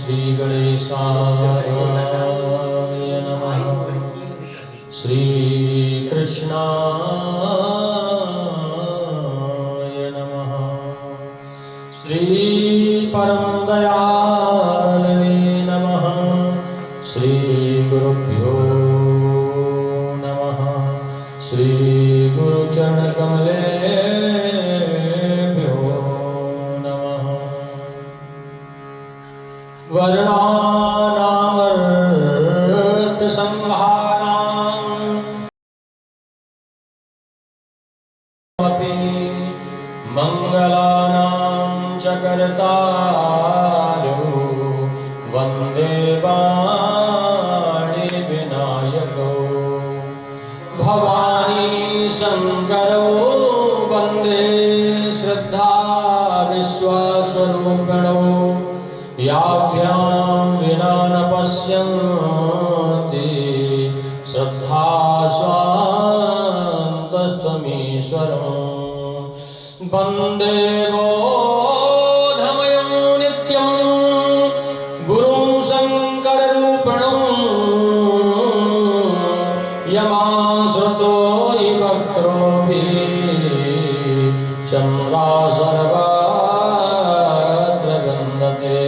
श्री गणेशाय नमः। श्री कृष्णाय नमः। श्री परम दयालवे नमः। श्री गुरुभ्यो नमः। श्री गुरुचरण कमलेभ्यो नमः। वर्णानामर्थ संहारां अपि मंगलानां च कर्तारो वन्दे वाणी विनायको भवानी शंकरो वन्दे श्रद्धा विश्वास्वरूपिणो याभ्यां विना न पश्यन्ति श्रद्धा स्वान्तस्त्वमीश्वरम् वन्दे बोधमयं नित्यं गुरुं शङ्कररूपिणं यमाश्रितो हि वक्रोऽपि चन्द्रासर्वत्र वन्दते।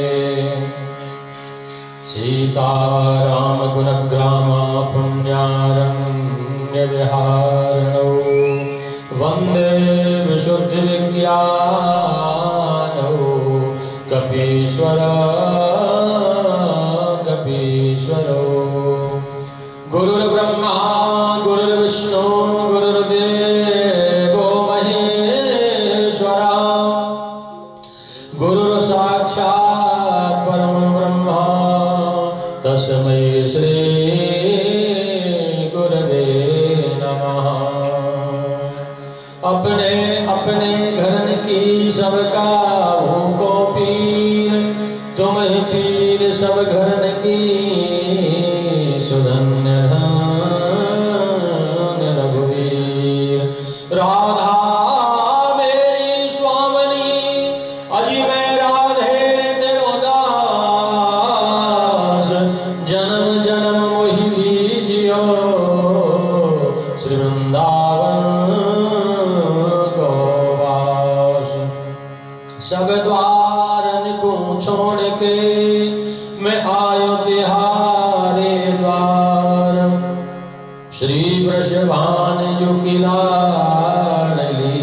सीताराम गुणग्राम पुण्यारण्य विहारिणौ वन्दे विशुद्धि विज्ञानौ कपीश्वर कपीश्वरो गुरुर्ब्रह्मा गुरुर्विष्णु गुरुर्देवो महेश्वरा गुरुर्साक्षात् परं ब्रह्म तस्मै श्री गुरवे नमः। अपने अपने घरन की सबका को पीर तुम ही पीर सब घरन की सुधन्य धन्य रघुवीर। राधा मेरी स्वामनी अजी मैं राधे तेरो दास जन्म जन्म मोहि दीजियो श्री वृंदावन को वास। सब द्वारन को छोड़ के मैं आयो तिहारे द्वार श्री वृषभान जो की लाडली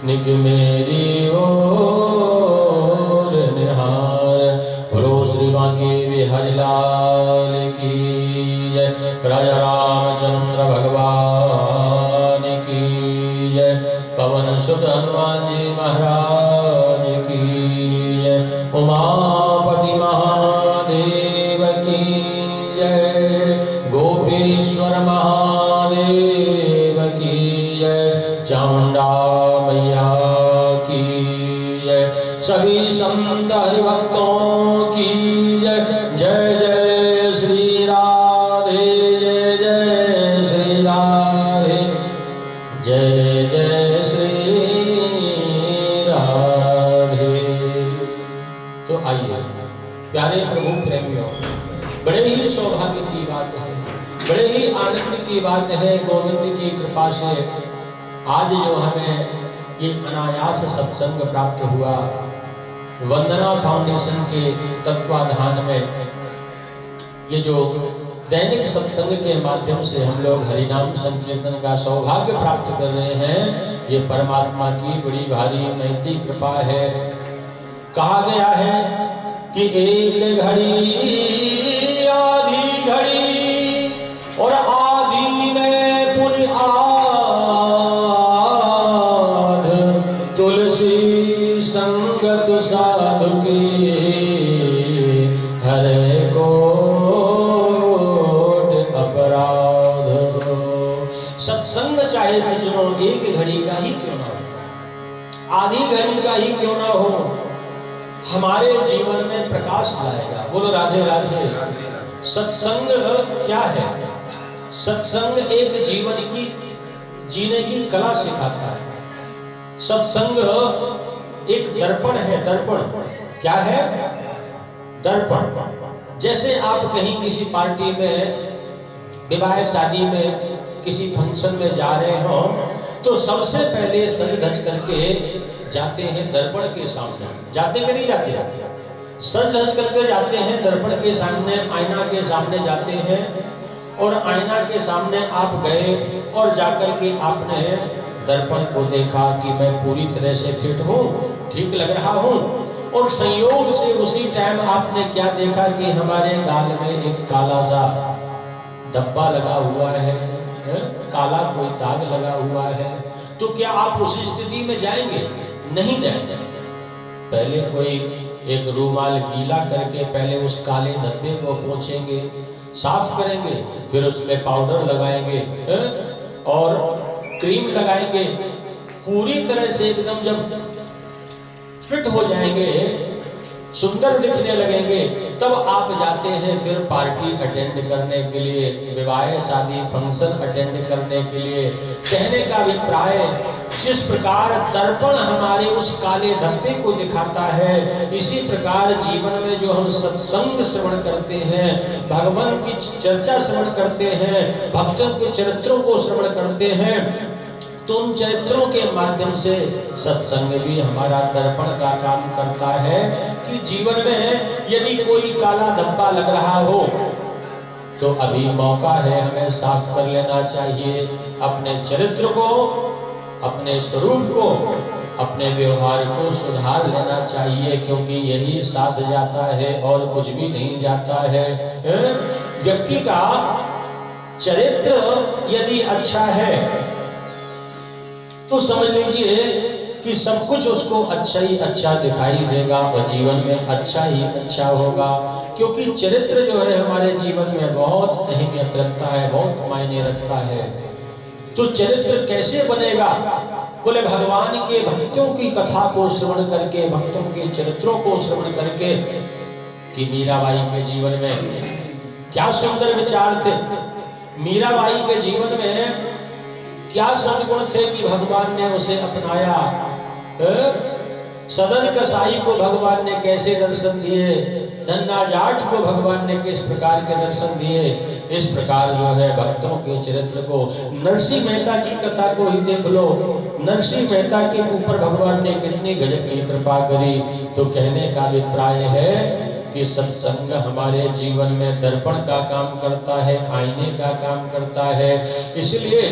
निक मेरी ओर निहार। बोलो श्री बांके बिहारी लाल की जय। राजा रामचंद्र भगवान की जय। पवन सुत हनुमान जी महाराज की जय। उमापति महादेव की जय। गोपीश्वर महादेव की जय। चामुंडा मैया की जय। सभी संत हरिभक्तों की जय। जय जय श्री राधे जय जय श्री राधे जय जय श्री राधे। तो आइए प्यारे प्रभु प्रेमियों, बड़े ही सौभाग्य की बात है, बड़े ही आनंद की बात है। गोविंद की कृपा से आज जो हमें ये अनायास सत्संग प्राप्त हुआ, वंदना फाउंडेशन के तत्वाधान में ये जो दैनिक सत्संग के माध्यम से हम लोग हरिनाम संकीर्तन का सौभाग्य प्राप्त कर रहे हैं, ये परमात्मा की बड़ी भारी महती कृपा है। कहा गया है कि एक घड़ी आधी घड़ी और आधी में पुण्य आध तुलसी संगत साधु की हरे कोट अपराध। सत्संग चाहे सज्जनों एक घड़ी का ही क्यों ना हो, आधी घड़ी का ही क्यों ना हो, हमारे जीवन में प्रकाश लाएगा। बोलो राधे राधे। सत्संग क्या है? सत्संग एक जीवन की जीने की कला सिखाता है। सत्संग एक दर्पण है। दर्पण क्या है? दर्पण। जैसे आप कहीं किसी पार्टी में, विवाह शादी में, किसी फंक्शन में जा रहे हो तो सबसे पहले सज धज करके जाते हैं दर्पण के सामने। जाते कि नहीं जाते? सज धज करके जाते हैं दर्पण के सामने, आईना के सामने जाते हैं। और आईना के सामने आप गए और जाकर के आपने दर्पण को देखा कि मैं पूरी तरह से फिट हूँ, ठीक लग रहा हूँ। और संयोग से उसी टाइम आपने क्या देखा कि हमारे गाल में एक काला सा धब्बा लगा हुआ है, काला कोई दाग लगा हुआ है। तो क्या आप उस स्थिति में जाएंगे? नहीं जाएंगे। पहले कोई एक रूमाल गीला करके पहले उस काले धब्बे को पोंछेंगे, साफ करेंगे, फिर उसमें पाउडर लगाएंगे और क्रीम लगाएंगे। पूरी तरह से एकदम जब फिट हो जाएंगे, सुंदर दिखने लगेंगे, तब आप जाते हैं फिर पार्टी अटेंड करने के लिए, विवाह शादी फंक्शन अटेंड करने के लिए। कहने का अभिप्राय, जिस प्रकार दर्पण हमारे उस काले धब्बे को दिखाता है, इसी प्रकार जीवन में जो हम सत्संग श्रवण करते हैं, भगवान की चर्चा श्रवण करते हैं, भक्तों के चरित्रों को श्रवण करते हैं, तो उन चरित्रों के माध्यम से सत्संग भी हमारा दर्पण का काम करता है कि जीवन में यदि कोई काला धब्बा लग रहा हो तो अभी मौका है, हमें साफ कर लेना चाहिए। अपने चरित्र को, अपने स्वरूप को, अपने व्यवहार को सुधार लेना चाहिए, क्योंकि यही साथ जाता है और कुछ भी नहीं जाता है। व्यक्ति का चरित्र यदि अच्छा है तो समझ लीजिए कि सब कुछ उसको अच्छा ही अच्छा दिखाई देगा और जीवन में अच्छा ही अच्छा होगा। क्योंकि चरित्र जो है हमारे जीवन में बहुत अहमियत रखता है, बहुत मायने रखता है। तो चरित्र कैसे बनेगा? बोले भगवान के भक्तों की कथा को श्रवण करके, भक्तों के चरित्रों को श्रवण करके। कि मीराबाई के जीवन में क्या सुंदर विचार थे, मीराबाई के जीवन में क्या सद्गुण थे कि भगवान ने उसे अपनाया। सदन कसाई को भगवान ने कैसे दर्शन दिए, धन्ना जाट को भगवान ने किस प्रकार के दर्शन दिए। इस प्रकार जो है भक्तों के चरित्र को, नरसिंह मेहता की कथा को ही देख लो, नरसिंह मेहता के ऊपर भगवान ने कितनी गजब की कृपा करी। तो कहने का अभिप्राय है कि सत्संग हमारे जीवन में दर्पण का काम करता है, आईने का काम करता है। इसलिए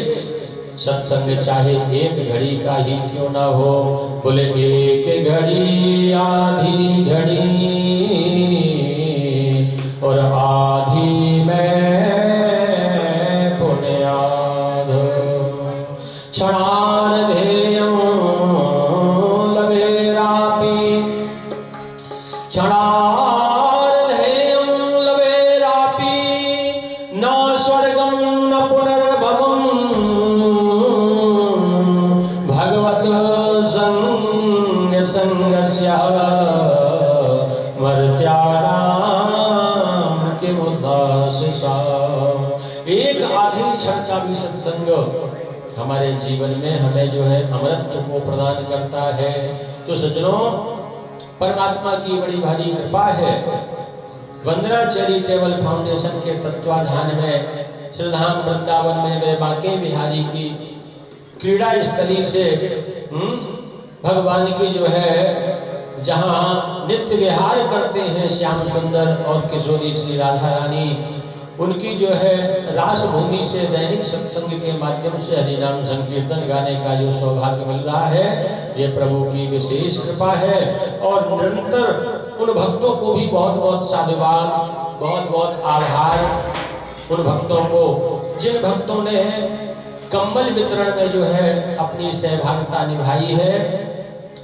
सत्संग चाहे एक घड़ी का ही क्यों ना हो, बोले एक घड़ी आधी घड़ी और आधी में पुण्याध, क्षणार्धेयं लवेरापि, क्षणार्धेयं लवेरापि, न स्वर्गं न पुनर्भवम् संगस्य मर्त्यानां किमुदासिसा। एक आधे क्षण का भी सत्संग हमारे जीवन में हमें जो है अमरत्व को प्रदान करता है। तो सज्जनों, परमात्मा की बड़ी भारी कृपा है। वंदना चैरिटेबल फाउंडेशन के तत्वाधान में श्रीधाम वृंदावन में मेरे बांके बिहारी की क्रीड़ा स्थली से भगवान की जो है जहाँ नित्य विहार करते हैं श्याम सुंदर और किशोरी श्री राधा रानी, उनकी जो है रास भूमि से दैनिक सत्संग के माध्यम से हरिनाम संकीर्तन गाने का जो सौभाग्य मिल रहा है, ये प्रभु की विशेष कृपा है। और निरंतर उन भक्तों को भी बहुत बहुत साधुवाद, बहुत बहुत आभार उन भक्तों को, जिन भक्तों ने कंबल वितरण में जो है अपनी सहभागिता निभाई है,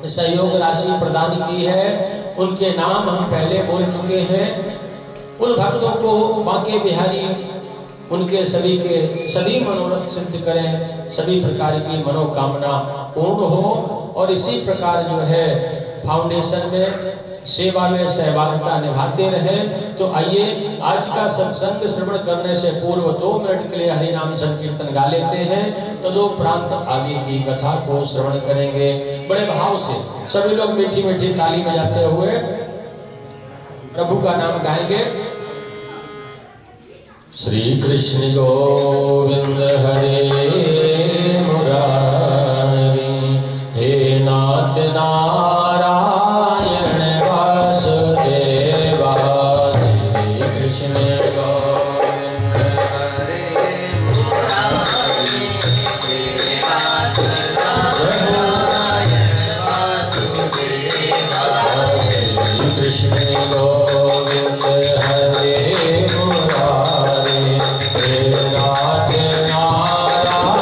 सहयोग राशि प्रदान की है। उनके नाम हम पहले बोल चुके हैं। उन भक्तों को बांके बिहारी उनके सभी के सभी मनोरथ सिद्ध करें, सभी प्रकार की मनोकामना पूर्ण हो और इसी प्रकार जो है फाउंडेशन में सेवा में सहभागिता निभाते रहें। तो आइए आज का सत्संग श्रवण करने से पूर्व 2 मिनट के लिए हरिनाम संकीर्तन गा लेते हैं, तदुपरांत आगे की कथा को श्रवण करेंगे। बड़े भाव से सभी लोग मीठी मीठी ताली बजाते हुए प्रभु का नाम गाएंगे। श्री कृष्ण गोविंद हरे मुरारी, हे नाथ नारायण वासुदेवा। श्री कृष्ण गोविंद हरे मुरारी, हे नाथ नारायण वासुदेवा। श्री कृष्ण गोविंद हरे मुरारी, हे नाथ नारायण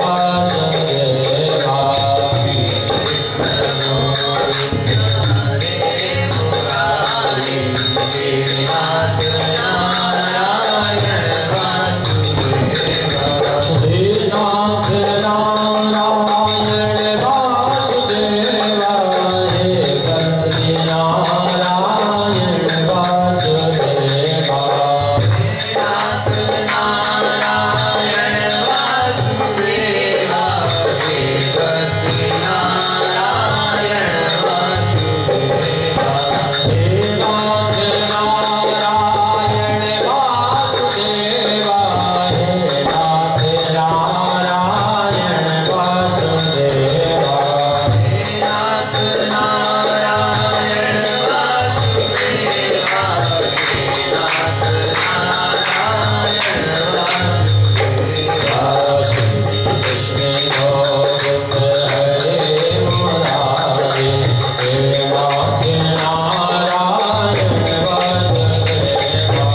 वासुदेवा। श्री कृष्ण गोविंद हरे मुरारी, हे नाथ नारायण वासुदेवा। हे नाथ नारायण वासुदेवा, हे बद्री नारायण वासुदेवा। हे नाथ नारायण वासुदेवा, हे बद्री नारायण वासुदेवा। हे नाथ नारायण वासुदेवा, हे नाथ नारायण वासुदेवा। हे नाथ नारायण वासुदेवा, हे नाथ नारायण वासुदेवा। श्री कृष्ण गोविंद हरे मुरारी, हे नाथ नारायण वासुदेवा।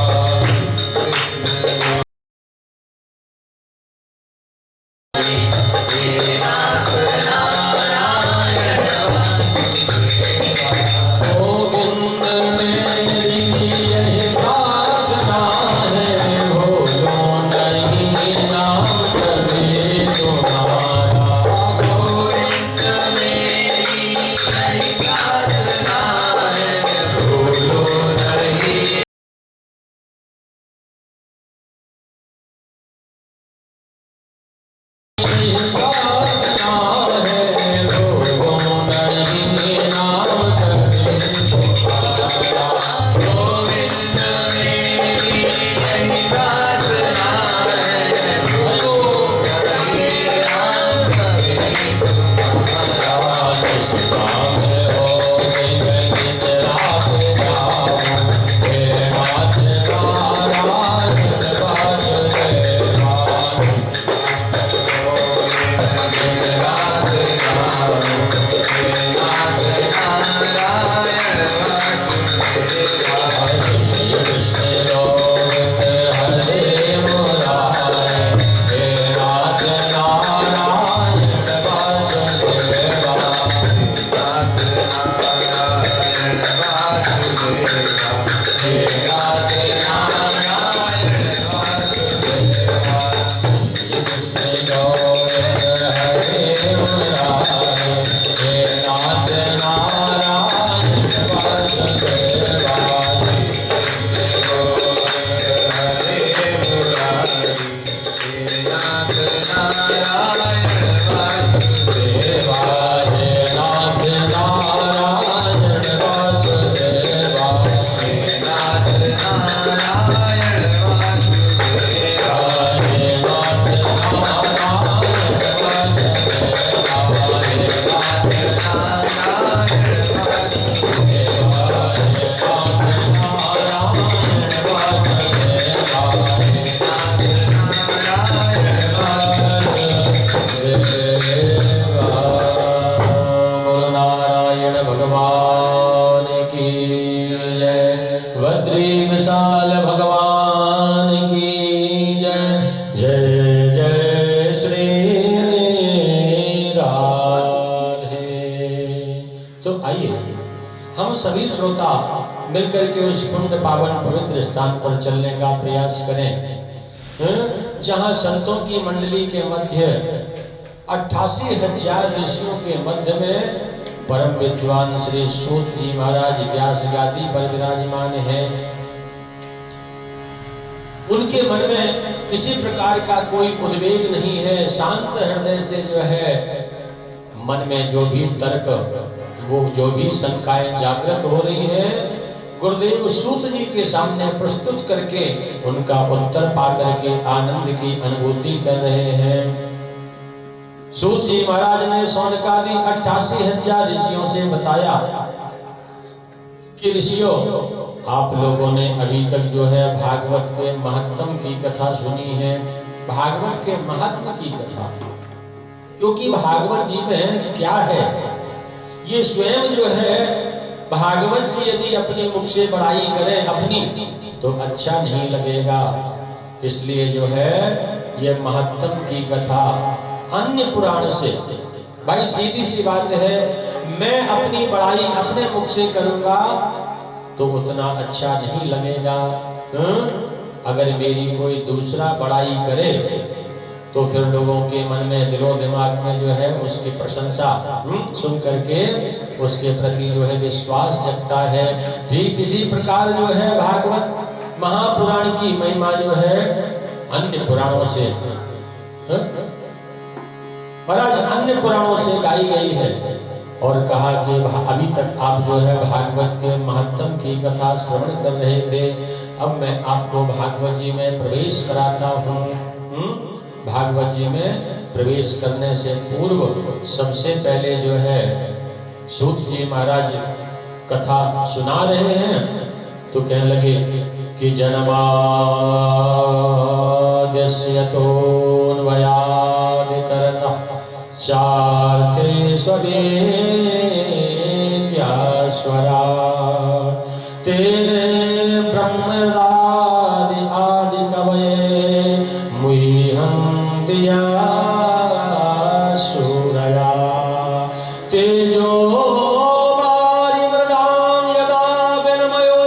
हे नाथ नारायण वासुदेवा। गोविंद मेरी यही प्रार्थना है, भूलो नहीं नाम कभी तुम्हारा। गोविंद मेरी यही प्रार्थना है, भूलो नहीं प्रार्थना है, भूलो नहीं नाम कभी तुम्हारा। गोविंद मेरी यही प्रार्थना है, भूलो नहीं नाम कभी तुम्हारा। जिस काम हो दिन रात जाऊं, हे नाथ नारायण वासुदेवा। दिन रात जाऊं, हे नाथ नारायण वासुदेवा। श्री कृष्ण गोविंद हरे मुरारी, हे नाथ नारायण वासुदेवा। नाथ नारायण वासुदेवा, हे नाथ नारायण वासुदेवा। श्री कृष्ण गोविंद हरे मुरारी, हे नाथ नारायण वासुदेवा। श्री कृष्ण गोविंद हरे मुरारी, हे नाथ नारायण वासुदेवा। हे नाथ नारायण वासुदेवा, हे नाथ नारायण वासुदेवा। हे नाथ नारायण वासुदेवा, हे नाथ नारायण वासुदेवा। हे नाथ नारायण वासुदेवा, हे नाथ नारायण वासुदेवा। बोलो नारायण भगवान की जय, बद्री विशाल भगवान की जय। जय जय श्री राधे। तो आइए हम सभी श्रोता मिलकर के उस पुण्य पावन पवित्र स्थान पर चलने का प्रयास करें, जहां संतों की मंडली के मध्य 88,000 ऋषियों के मध्य में परम विद्वान श्री सूत जी महाराज व्यास गादी पर विराजमान हैं। उनके मन में किसी प्रकार का कोई उद्वेग नहीं है, शांत हृदय से जो है मन में जो भी तर्क, वो जो भी शंकाएं जागृत हो रही है, गुरुदेव सूत जी के सामने प्रस्तुत करके उनका उत्तर पा करके आनंद की अनुभूति कर रहे हैं। सूत जी महाराज ने सौनकादि 88,000 ऋषियों से बताया कि ऋषियों, आप लोगों ने अभी तक जो है भागवत के महत्तम की कथा सुनी है, भागवत के महात्म की कथा। क्योंकि भागवत जी में क्या है, ये स्वयं जो है भागवत जी यदि अपने मुख से बड़ाई करें अपनी तो अच्छा नहीं लगेगा। इसलिए जो है ये महत्तम की कथा अन्य पुराण से, भाई सीधी सी बात है, मैं अपनी बड़ाई अपने मुख से करूंगा तो उतना अच्छा नहीं लगेगा। अगर मेरी कोई दूसरा बड़ाई करे तो फिर लोगों के मन में दिलो दिमाग में जो है उसकी प्रशंसा सुन करके उसके प्रति जो है विश्वास जगता है। ठीक इसी प्रकार जो है भागवत महापुराण की महिमा जो है अन्य पुराणों से महाराज अन्य पुराणों से गाई गई है। और कहा कि अभी तक आप जो है भागवत के महत्तम की कथा श्रवण कर रहे थे, अब मैं आपको भागवत जी में प्रवेश कराता हूँ। भागवत जी में प्रवेश करने से पूर्व सबसे पहले जो है सूत जी महाराज कथा सुना रहे हैं तो कहने लगे कि जन्माद्यस्यतोऽन्वयादितरतः चार्थे स्वदेत्यास्वरा तेरे ब्रह्मदादि आदि कवये मुह्यन्ति सूरया तेजो वारिमृदां यदा विनिमयो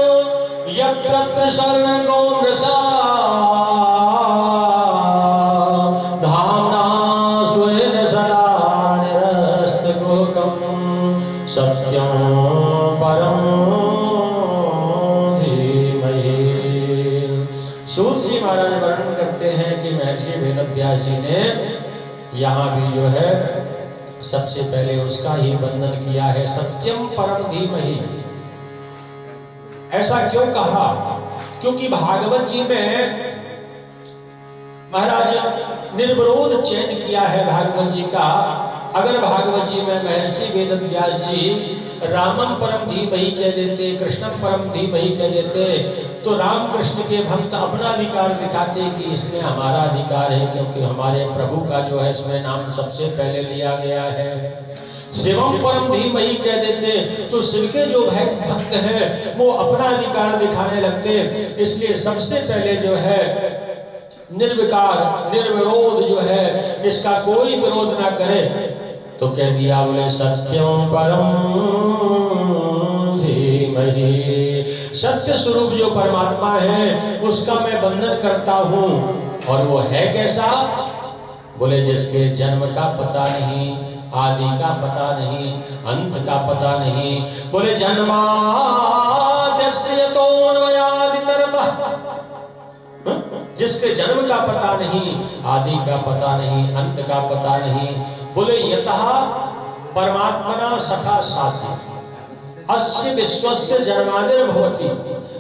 यत्र सर्गो मृषा धाम्ना स्वेन सदा निरस्तकुहकं सत्यं परं धीमहि। सूत जी महाराज वर्णन करते हैं कि महर्षि वेदव्यास जी ने यहाँ भी जो है सबसे पहले उसका ही वंदन किया है, सत्यम परम धीमहि। ऐसा क्यों कहा? क्योंकि भागवत जी में महाराज निर्विरोध चयन किया है भागवत जी का। अगर भागवत जी में महर्षि वेदव्यास जी रामम परम धीमहि कह देते, कृष्णम परम धीमहि कह देते, तो राम कृष्ण के भक्त अपना अधिकार दिखाते कि इसमें हमारा अधिकार है, क्योंकि हमारे प्रभु का जो है इसमें नाम सबसे पहले लिया गया है। शिवम परम धीमहि कह देते तो शिव के जो भक्त हैं वो अपना अधिकार दिखाने लगते। इसलिए सबसे पहले जो है निर्विकार निर्विरोध जो है इसका कोई विरोध ना करे तो कह दिया, बोले सत्यम परम धीमहि। सत्य स्वरूप जो परमात्मा है उसका मैं वंदन करता हूँ। और वो है कैसा? बोले जिसके जन्म का पता नहीं, आदि का पता नहीं, अंत का पता नहीं। बोले जन्माद्यस्यतोऽन्वयादितरतः, जिसके जन्म का पता नहीं, आदि का पता नहीं, अंत का पता नहीं। बोले यतः परमात्मना सखा साध्य अस्य विश्वस्य जन्मादिर्भवति।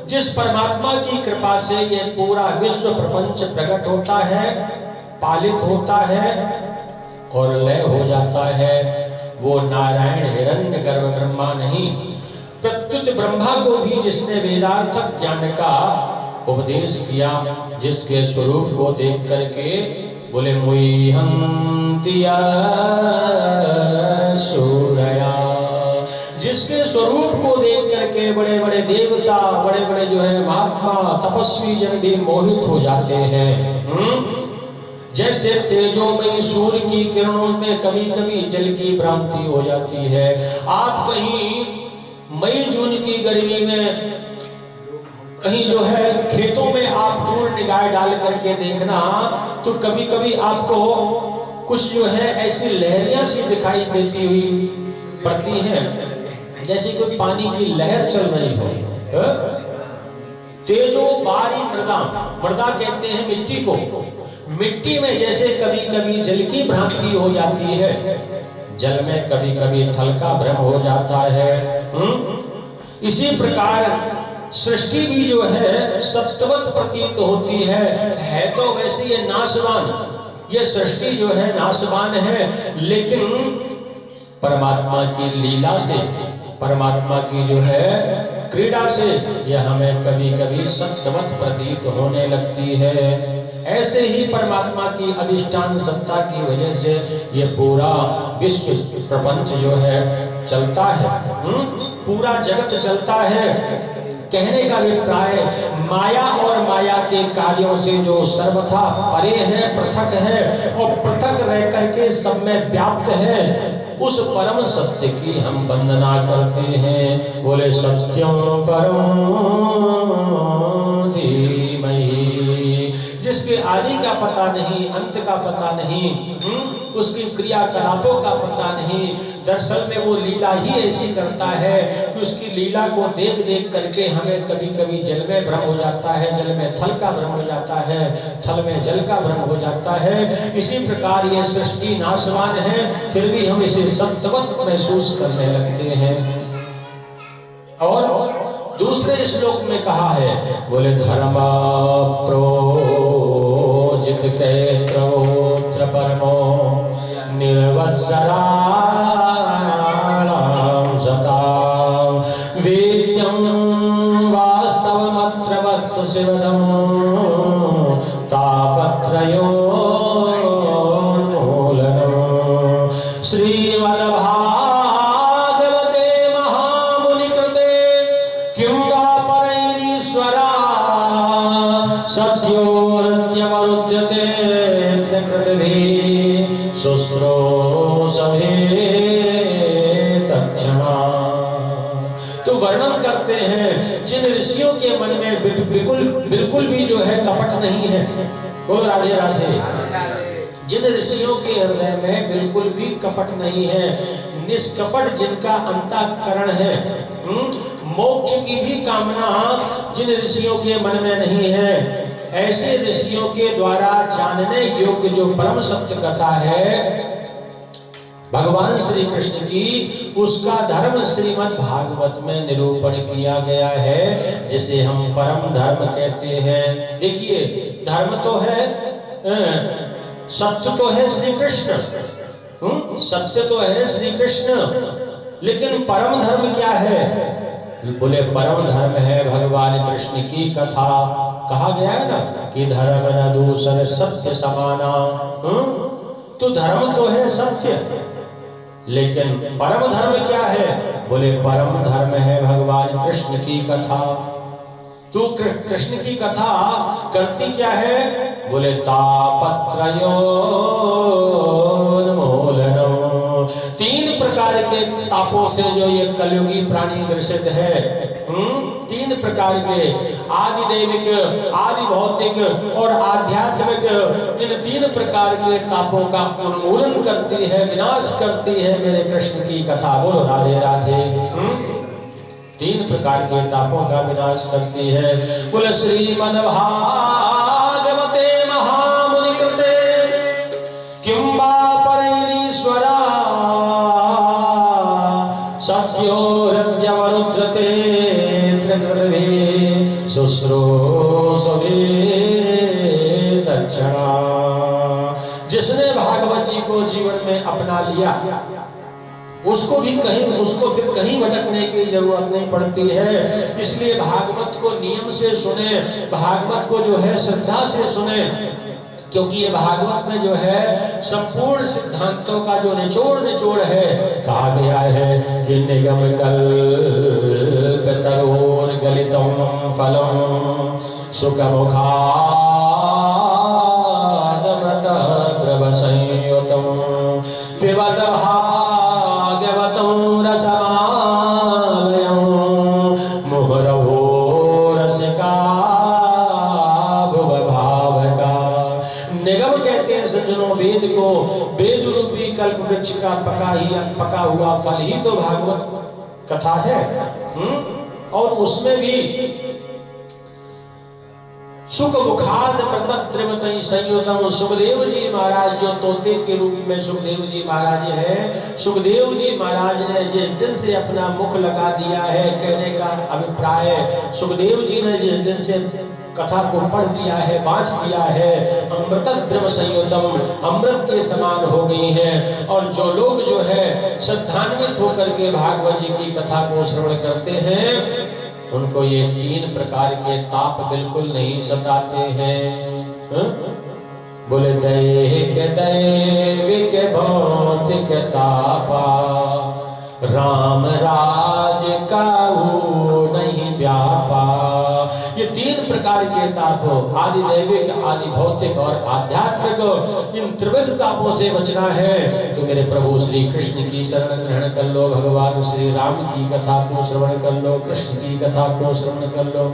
जिस परमात्मा की कृपा से ये पूरा विश्व प्रपंच प्रकट होता है, पालित होता है और लय हो जाता है, वो नारायण हिरण्यगर्भ ब्रह्मा नहीं, प्रत्युत ब्रह्मा को भी जिसने वेदार्थक ज्ञान का उपदेश किया, जिसके स्वरूप को देख करके बोले मुह्यन्ति सूरया। जिसके स्वरूप को देख करके बड़े बड़े देवता, बड़े बड़े जो है महात्मा तपस्वी जन भी मोहित हो जाते हैं। जैसे तेजोमयी सूर्य की किरणों में कभी कभी जल की भ्रांति हो जाती है। आप कहीं मई जून की गर्मी में कहीं जो है खेतों में आप दूर निगाह डाल करके देखना तो कभी कभी आपको कुछ जो है ऐसी लहरियां सी दिखाई देती हुई पड़ती हैं, जैसे कोई पानी की लहर चल रही हो। तेजो बारी मृदा, मृदा कहते हैं मिट्टी को। मिट्टी में जैसे कभी कभी जल की भ्रांति हो जाती है, जल में कभी कभी थल का भ्रम हो जाता है। इसी प्रकार सृष्टि भी जो है सत्वत प्रतीत होती है तो वैसे ये नाशवान, ये सृष्टि जो है नाशवान है, लेकिन परमात्मा की लीला से, परमात्मा की जो है क्रीड़ा से यह हमें कभी कभी सत्वत प्रतीत होने लगती है। ऐसे ही परमात्मा की अधिष्ठान सत्ता की वजह से ये पूरा विश्व प्रपंच जो है चलता है, पूरा जगत चलता है। कहने का अभिप्राय माया और माया के कार्यों से जो सर्वथा परे है, पृथक है और पृथक रह करके सब में व्याप्त है, उस परम सत्य की हम वंदना करते हैं। बोले सत्यम परम धीमहि, जिसके आदि का पता नहीं, अंत का पता नहीं, उसकी क्रियाकलापों का पता नहीं। दरअसल में वो लीला ही ऐसी करता है कि उसकी लीला को देख देख करके हमें कभी कभी जल में भ्रम हो जाता है, जल में थल का भ्रम हो जाता है, थल में जल का भ्रम हो जाता है। इसी प्रकार ये सृष्टि नाशवान है, फिर भी हम इसे सत्वत महसूस करने लगते हैं। और दूसरे श्लोक में कहा है, बोले धर्म प्रोजित कैत्रोत्र परमो निर्वत्सराणां सतां वेद्यं वास्तवमत्र वत्स शिवदं तापत्रयोन्मूलनं श्रीमद्भागवते महामुनिकृते किं वा परैरीश्वरा सद्योरद्यमरुध्यते प्रकृतिभिः शुश्रूषवे तत्क्षणा। तो वर्णन करते हैं जिन ऋषियों के मन में बिल्कुल भी जो है कपट नहीं है। बोलो राधे राधे। जिन ऋषियों के हृदय में बिल्कुल भी कपट नहीं है, निष्कपट जिनका अंतःकरण है, मोक्ष की भी कामना जिन ऋषियों के मन में नहीं है, ऐसे ऋषियों के द्वारा जानने योग्य जो परम सत्य कथा है भगवान श्री कृष्ण की, उसका धर्म श्रीमद् भागवत में निरूपण किया गया है, जिसे हम परम धर्म कहते हैं। देखिए, धर्म तो है, सत्य तो है श्री कृष्ण, सत्य तो है श्री कृष्ण, लेकिन परम धर्म क्या है? बोले परम धर्म है भगवान कृष्ण की कथा। कहा गया है ना कि धर्म न दूसर सत्य समाना। तो धर्म तो है सत्य, लेकिन परम धर्म क्या है? बोले परम धर्म है भगवान कृष्ण की कथा। तू कृष्ण की कथा करती क्या है? बोले तापत्रयोन्मूलनम्, 3 प्रकार के तापों से जो ये कलयुगी प्राणी ग्रसित है, 3 प्रकार के आदि दैविक, आदि भौतिक और आध्यात्मिक, इन 3 प्रकार के तापों का उन्मूलन करती है, विनाश करती है मेरे कृष्ण की कथा। बोलो राधे राधे। 3 प्रकार के तापों का विनाश करती है। बोले श्रीमद्भागवते महामुनिकृते किं वा परैरीश्वरा सद्योरद्यमरुध्यते प्रकृतिभिः शुश्रूषवे तत्क्षणा। जिसने भागवत जी को जीवन में अपना लिया, उसको फिर कहीं भटकने की जरूरत नहीं पड़ती है। इसलिए भागवत को नियम से सुने, भागवत को जो है श्रद्धा से सुने, क्योंकि ये भागवत में जो है संपूर्ण सिद्धांतों का जो निचोड़ है। कहा गया है कि निगम कल्पतरोर्गलितं फलं सुखमुखादमृतद्रवसंयुतं पिबत भागवतं रसमालयं मुहुरहो रसिका भुवभावका। निगम कहते हैं सज्जनों वेद को, वेद रूपी कल्प वृक्ष का पका हुआ फल ही तो भागवत कथा है। और उसमें भी सुख मुखाद प्रतद्रिमतई संयुतम। सुखदेव जी महाराज जो तोते के रूप में सुखदेव जी महाराज हैं, सुखदेव जी महाराज ने जिस दिन से अपना मुख लगा दिया है, कहने का अभिप्राय सुखदेव जी ने जिस दिन से कथा को पढ़ दिया है, बाँच दिया है, अमृतद्रव संयुतम, अमृत के समान हो गई है। और जो लोग जो है श्रद्धान्वित होकर के भागवत जी की कथा को श्रवण करते हैं, उनको ये 3 प्रकार के ताप बिल्कुल नहीं सताते हैं। बोले दैविक भौतिक तापा, राम राज का नहीं व्यापा। ये 3 प्रकार के ताप, आदि दैविक, आदि भौतिक और आध्यात्मिक, इन त्रिविध तापों से बचना है तो मेरे प्रभु श्री कृष्ण की शरण ग्रहण कर लो, भगवान श्री राम की कथा को श्रवण कर लो, कृष्ण की कथा को श्रवण कर लो।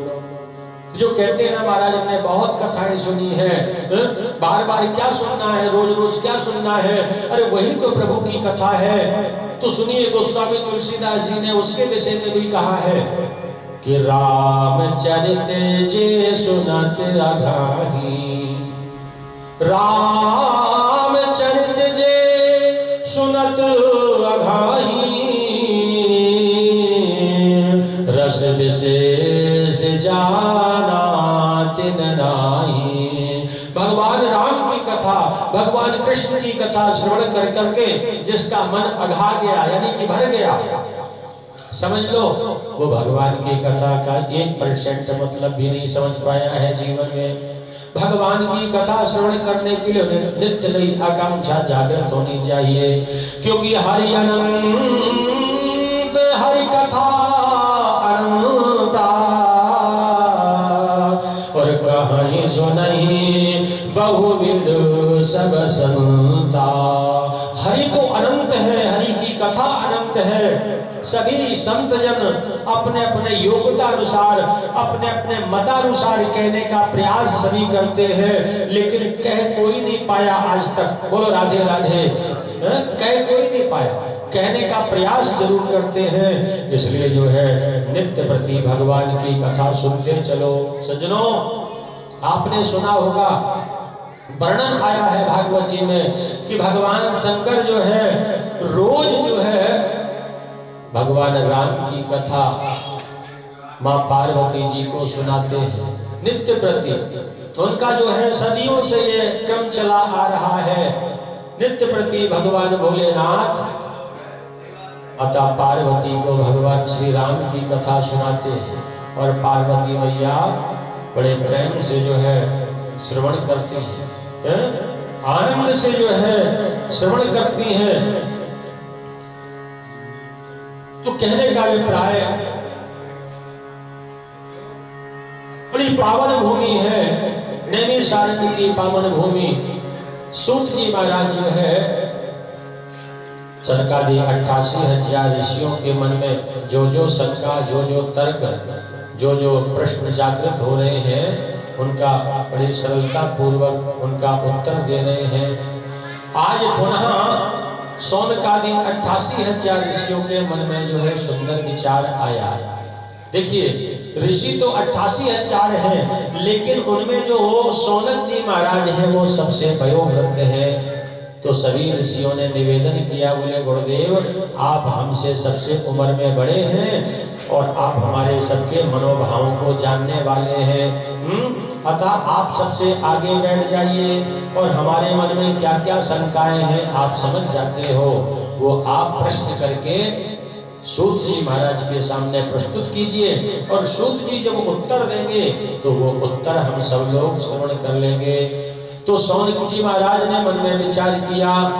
जो कहते हैं ना महाराज हमने बहुत कथाएं सुनी है, बार बार क्या सुनना है, रोज रोज क्या सुनना है, अरे वही तो प्रभु की कथा है। तो सुनिए गोस्वामी तुलसीदास जी ने उसके विषय में भी कहा है कि रामचरित जे सुनत अघाही, रामचरित जे सुनत अघाही, रस विशेष जाना तिन नाही। भगवान राम की कथा, भगवान कृष्ण की कथा श्रवण कर करके जिसका मन अघा गया यानी कि भर गया, समझ लो वो भगवान की कथा का 1% मतलब भी नहीं समझ पाया है जीवन में। भगवान की कथा श्रवण करने के लिए नित्य नई आकांक्षा जागृत होनी चाहिए, क्योंकि हरि अनंत, हरि कथा अनंता, और कहीं सुनहि बहुविध सब संता। हरि तो अनंत है, हरि की कथा अनंत है। सभी संत जन अपने अपने योग्यता अनुसार, अपने अपने मतानुसार कहने का प्रयास सभी करते हैं, लेकिन कह कोई नहीं पाया आज तक। बोलो राधे राधे। कह कोई नहीं पाया, कहने का प्रयास जरूर करते हैं। इसलिए जो है नित्य प्रति भगवान की कथा सुनते चलो। सज्जनों, आपने सुना होगा, वर्णन आया है भागवत जी में कि भगवान शंकर जो है रोज जो है भगवान राम की कथा माँ पार्वती जी को सुनाते हैं नित्य प्रति। उनका जो है सदियों से ये क्रम चला आ रहा है, नित्य प्रति भगवान भोलेनाथ माता पार्वती को भगवान श्री राम की कथा सुनाते हैं, और पार्वती मैया बड़े प्रेम से जो है श्रवण करती हैं, आनंद से जो है श्रवण करती हैं। तो कहने का अभिप्राय बड़ी पावन भूमि है, नैमिषारण्य की पावन भूमि। सूत जी महाराज जो है सनकादि 88,000 ऋषियों के मन में जो जो शंका, जो जो तर्क, जो जो प्रश्न जागृत हो रहे हैं, उनका बड़ी सरलता पूर्वक उनका उत्तर दे रहे हैं। आज पुनः सौनकादि 88,000 ऋषियों के मन में जो है सुंदर विचार आया। देखिए ऋषि तो 88,000 हैं, लेकिन उनमें जो सौनक जी महाराज हैं वो सबसे वयोवृद्ध हैं। तो सभी ऋषियों ने निवेदन किया, बोले गुरुदेव आप हमसे सबसे उम्र में बड़े हैं और आप हमारे सबके मनोभावों को जानने वाले हैं, अतः आप सबसे आगे बैठ जाइए और हमारे मन में क्या क्या शंकाएं हैं आप समझ जाते हो, वो आप प्रश्न करके सूत जी महाराज के सामने प्रस्तुत कीजिए, और सूत जी जब उत्तर देंगे तो वो उत्तर हम सब लोग श्रवण कर लेंगे। तो सौनक जी महाराज ने मन में विचार किया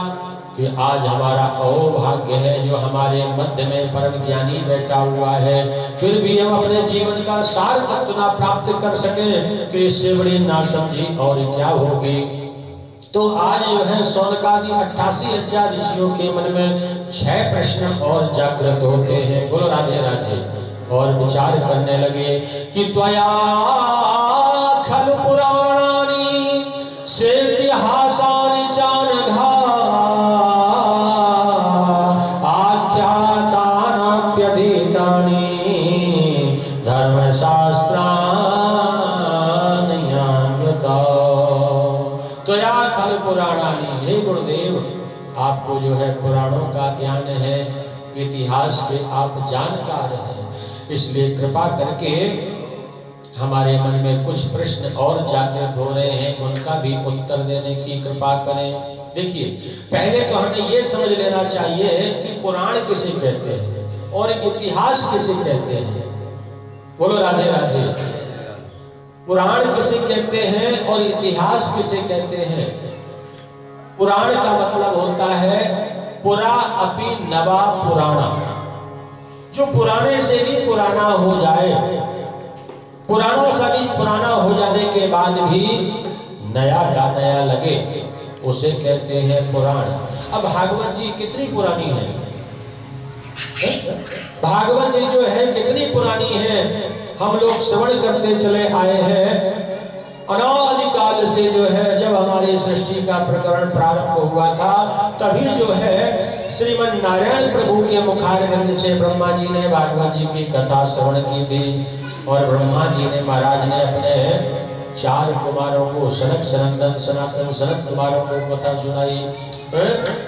कि आज हमारा अहोभाग्य है जो हमारे मध्य में परम ज्ञानी बैठा हुआ है, फिर भी हम अपने जीवन का सार तत्व ना प्राप्त कर सके तो इससे बड़ी नासमझी और क्या होगी। तो आज जो है सौनकादि 88,000 ऋषियों के मन में 6 प्रश्न और जागृत होते हैं। बोलो राधे राधे। और विचार करने लगे कि त्वया खलु पुराणानि सेतिहासानि चानघा आख्यातान्यधीतानि धर्मशास्त्राणि पुराणानि, हे गुरुदेव आपको जो है पुराणों का ज्ञान है, इतिहास के आप जानकार हैं, इसलिए कृपा करके हमारे मन में कुछ प्रश्न और जागृत हो रहे हैं, उनका भी उत्तर देने की कृपा करें। देखिए, पहले तो हमें ये समझ लेना चाहिए कि पुराण किसे कहते हैं और इतिहास किसे कहते हैं। बोलो राधे राधे। पुराण किसे कहते हैं और इतिहास किसे कहते हैं? पुराण का मतलब होता है पुरा अपि नवा पुराणा, जो पुराने से भी पुराना हो जाए, पुरानों से भी पुराना हो जाने के बाद भी नया का नया लगे, उसे कहते हैं पुराण। अब भागवत जी कितनी पुरानी है? भागवत जी जो है कितनी पुरानी है, हम लोग श्रवण करते चले आए हैं अनादिकाल से। जो है जब हमारी सृष्टि का प्रकरण प्रारंभ हुआ था, तभी जो है श्रीमन नारायण प्रभु के मुखारविंद से ब्रह्मा जी ने भागवत जी की कथा श्रवण की थी, और ब्रह्मा जी ने महाराज ने अपने 4 कुमारों को, सनक सनंदन सनातन सनक कुमारों को कथा सुनाई।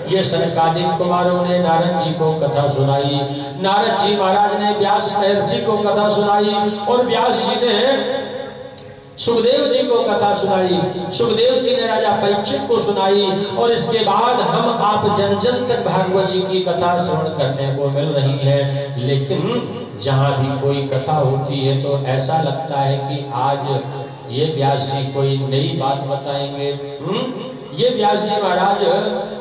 ये सनकादिक कुमारों ने नारद जी को कथा सुनाई, नारद जी महाराज ने व्यास महर्षि को कथा सुनाई, और व्यास जी ने सुखदेव जी को कथा सुनाई, सुखदेव जी ने राजा परीक्षित को सुनाई, और इसके बाद हम आप जन जन तक भागवत जी की कथा श्रवण करने को मिल रही है। लेकिन जहाँ भी कोई कथा होती है तो ऐसा लगता है कि आज ये व्यास जी कोई नई बात बताएंगे। ये व्यास जी महाराज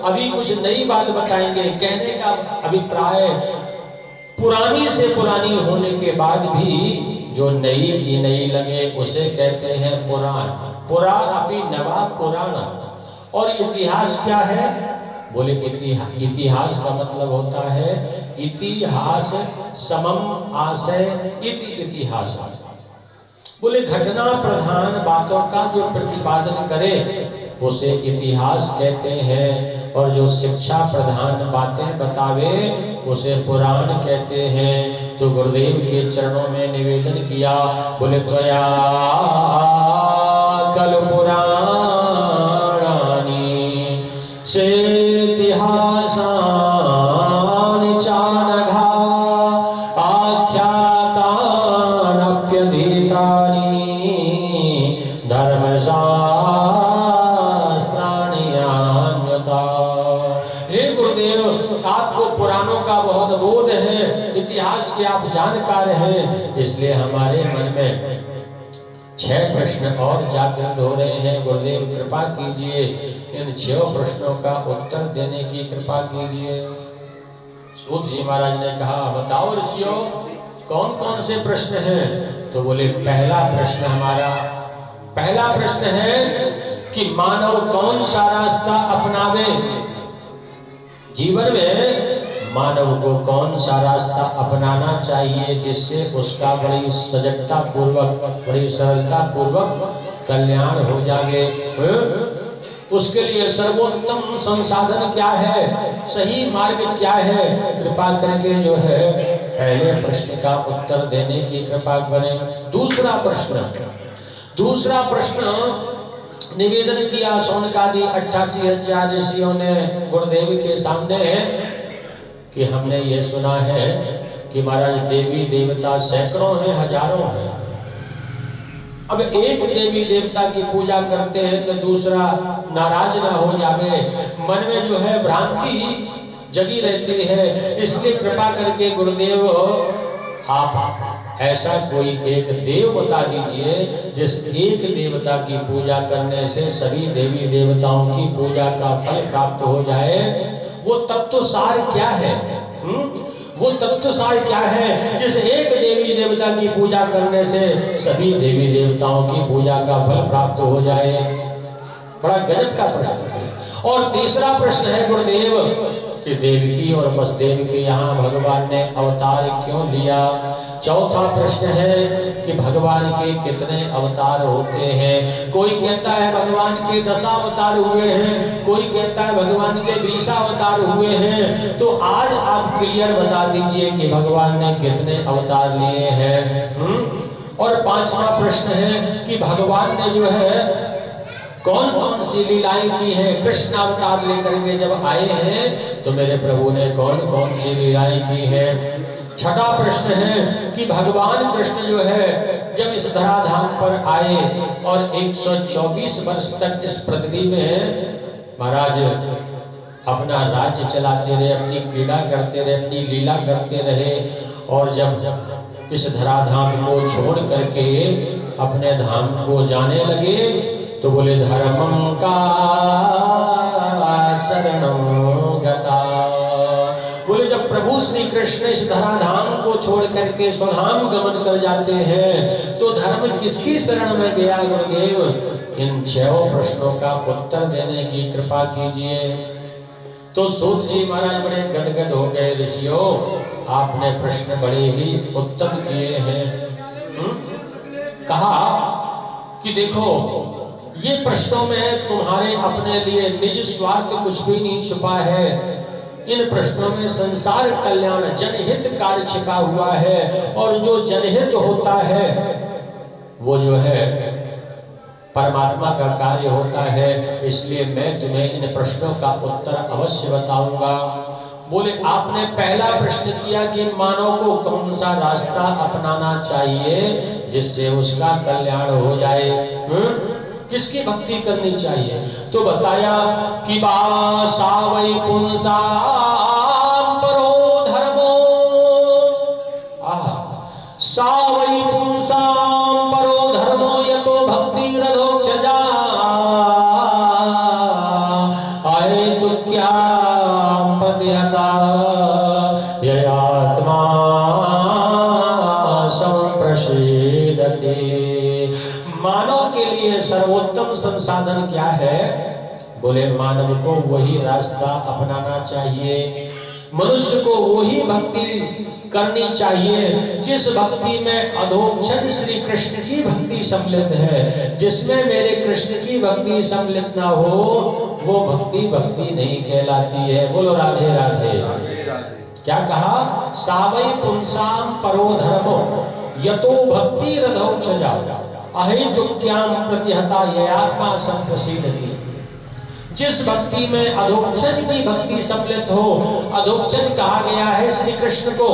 अभी कुछ नई बात बताएंगे। कहने का अभिप्राय पुरानी से पुरानी होने के बाद भी जो नई की नई लगे उसे कहते हैं पुराण। पुरा अपि नवा पुराण। और इतिहास क्या है? बोले इतिहास का मतलब होता है इतिहास समम आशय इति इतिहास। बोले घटना प्रधान बातों का जो प्रतिपादन करे उसे इतिहास कहते हैं, और जो शिक्षा प्रधान बातें बतावे उसे पुराण कहते हैं। तो गुरुदेव के चरणों में निवेदन किया, बोले त्वया कल पुराणानि से इतिहास के आप जानकार हैं, इसलिए हमारे मन में 6 प्रश्न और जागृत हो रहे हैं। गुरुदेव कृपा कीजिए, इन 6 प्रश्नों का उत्तर देने की कृपा कीजिए। सूत जी महाराज ने कहा, बताओ ऋषियों कौन कौन से प्रश्न हैं? तो बोले पहला प्रश्न है कि मानव कौन सा रास्ता अपनावे। जीवन में मानव को कौन सा रास्ता अपनाना चाहिए जिससे उसका बड़ी सजगता पूर्वक, बड़ी सरलता पूर्वक कल्याण हो जाए। उसके लिए सर्वोत्तम संसाधन क्या है, सही मार्ग क्या है? कृपा करके जो है पहले प्रश्न का उत्तर देने की कृपा करें। दूसरा प्रश्न निवेदन किया सौनकादि 88,000 ऋषियों ने गुरुदेव के सामने कि हमने ये सुना है कि महाराज देवी देवता सैकड़ों हैं, हजारों हैं। अब एक देवी देवता की पूजा करते हैं तो दूसरा नाराज ना हो जावे, मन में जो है भ्रांति जगी रहती है। इसलिए कृपा करके गुरुदेव आप ऐसा कोई एक देव बता दीजिए जिस एक देवता की पूजा करने से सभी देवी देवताओं की पूजा का फल प्राप्त हो जाए। वो तत्व सार क्या है? वो तत्व सार क्या है जिस एक देवी देवता की पूजा करने से सभी देवी देवताओं की पूजा का फल प्राप्त हो जाए? बड़ा गजब का प्रश्न है। और तीसरा प्रश्न है गुरुदेव कि देवकी और वसुदेव के यहाँ भगवान ने अवतार क्यों लिया? चौथा प्रश्न है कि भगवान के कितने अवतार होते हैं? कोई कहता है भगवान के 10 अवतार हुए हैं, कोई कहता है भगवान के 20 अवतार हुए हैं। तो आज आप क्लियर बता दीजिए कि भगवान ने कितने अवतार लिए हैं। और 5वां प्रश्न है कि भगवान ने जो है कौन कौन सी लीलाएं की हैं। कृष्ण अवतार लेकर के जब आए हैं तो मेरे प्रभु ने कौन कौन सी लीलाएं की हैं। छठा प्रश्न है कि भगवान कृष्ण जो है जब इस धराधाम पर आए और 124 वर्ष तक इस पृथ्वी में महाराज अपना राज्य चलाते रहे, अपनी क्रीड़ा करते रहे, अपनी लीला करते रहे, और जब इस धराधाम को छोड़ करके अपने धाम को जाने लगे तो बोले धर्मं का शरणं गता। बोले जब प्रभु श्री कृष्ण इस धराधाम को छोड़ करके स्वधाम गमन कर जाते हैं तो धर्म किसकी शरण में गया गुरुदेव? इन 6 प्रश्नों का उत्तर देने की कृपा कीजिए। तो सूत जी महाराज बड़े गदगद हो गए, ऋषियों आपने प्रश्न बड़े ही उत्तम किए हैं। कहा कि देखो ये प्रश्नों में तुम्हारे अपने लिए निज स्वार्थ कुछ भी नहीं छुपा है। इन प्रश्नों में संसार कल्याण जनहित कार्य छिपा हुआ है, और जो जनहित होता है वो जो है परमात्मा का कार्य होता है। इसलिए मैं तुम्हें इन प्रश्नों का उत्तर अवश्य बताऊंगा। बोले आपने पहला प्रश्न किया कि मानव को कौन सा रास्ता अपनाना चाहिए जिससे उसका कल्याण हो जाए, किसकी भक्ति करनी चाहिए? तो बताया कि सावै पुंसाम परो धर्मो, सावै पुंसाम परो धर्मो यतो भक्ति रधोक्षजा अहेतुक्या प्रतिहता ययात्मा संप्रसीदते। मानव के लिए सर्वोत्तम संसाधन क्या है? बोले मानव को वही रास्ता अपनाना चाहिए, मनुष्य को वही भक्ति करनी चाहिए जिस भक्ति में अधोक्षज श्री कृष्ण की भक्ति सम्मिलित है। जिसमें मेरे कृष्ण की भक्ति सम्मिलित ना हो वो भक्ति भक्ति नहीं कहलाती है। बोलो राधे राधे। क्या कहा? सावै पुंसाम परो धर्मो यतो भक्ति रधोक्षजा अहेतुक्याम प्रतिहता ययात्मा संप्रसीदति। जिस भक्ति में अधोक्षज की भक्ति सम्मिलित हो, अधोक्षज कहा गया है श्री कृष्ण को,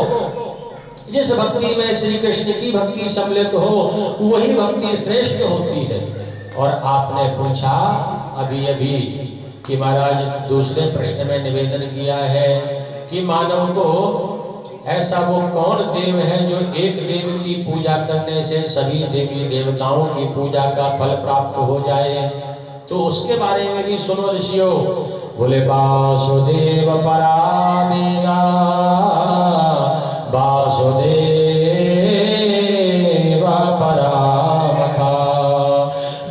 जिस भक्ति में श्री कृष्ण की भक्ति सम्मिलित हो वही भक्ति श्रेष्ठ होती है। और आपने पूछा अभी अभी कि महाराज दूसरे प्रश्न में निवेदन किया है कि मानव को ऐसा वो कौन देव है जो एक देव की पूजा करने से सभी देवी देवताओं की पूजा का फल प्राप्त हो जाए? तो उसके बारे में भी सुनो ऋषियों। बोले वासुदेव परामेना वासुदेव परामखा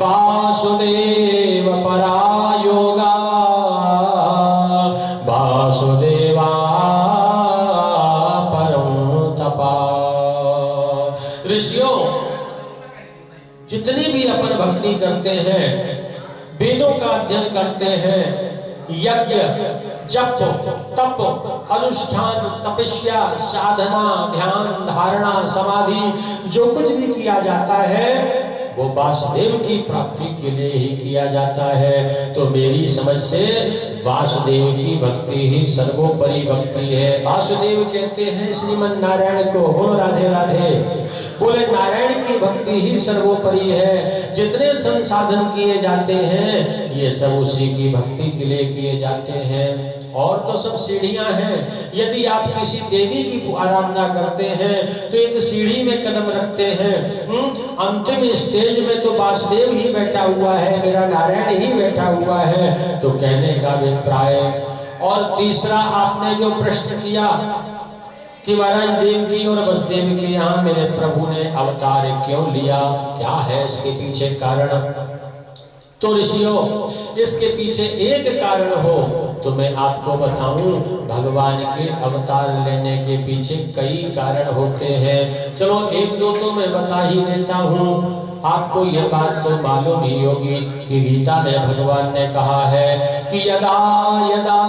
वासुदेव परायोगा वासुदेवा ऋषियों जितनी भी अपन भक्ति करते हैं, वेदों का अध्ययन करते हैं, यज्ञ जप तप अनुष्ठान तपस्या साधना ध्यान धारणा समाधि जो कुछ भी किया जाता है वो वासुदेव की प्राप्ति के लिए ही किया जाता है। तो मेरी समझ से वासुदेव की भक्ति ही सर्वोपरि भक्ति है। वासुदेव कहते हैं श्रीमन नारायण को। बोलो राधे राधे। बोले नारायण की भक्ति ही सर्वोपरि है। जितने संसाधन किए जाते हैं ये सब उसी की भक्ति के लिए किए जाते हैं। और तो सब सीढ़ियां हैं। यदि आप किसी देवी की आराधना करते हैं तो एक सीढ़ी में कदम रखते हैं, अंतिम स्टेज में तो वासुदेव ही बैठा हुआ है, मेरा नारायण ही बैठा हुआ है, तो कहने का अभिप्राय। और तीसरा आपने जो प्रश्न किया कि महाराज देवकी और वसुदेव के यहाँ मेरे प्रभु ने अवतार क्यों लिया, क्या है इसके पीछे कारण? तो ऋषियों इसके पीछे एक कारण हो तो मैं आपको बताऊं, भगवान के अवतार लेने के पीछे कई कारण होते हैं। चलो एक दो तो मैं बता ही देता हूं। आपको यह बात तो मालूम ही होगी कि गीता में भगवान ने कहा है कि यदा यदा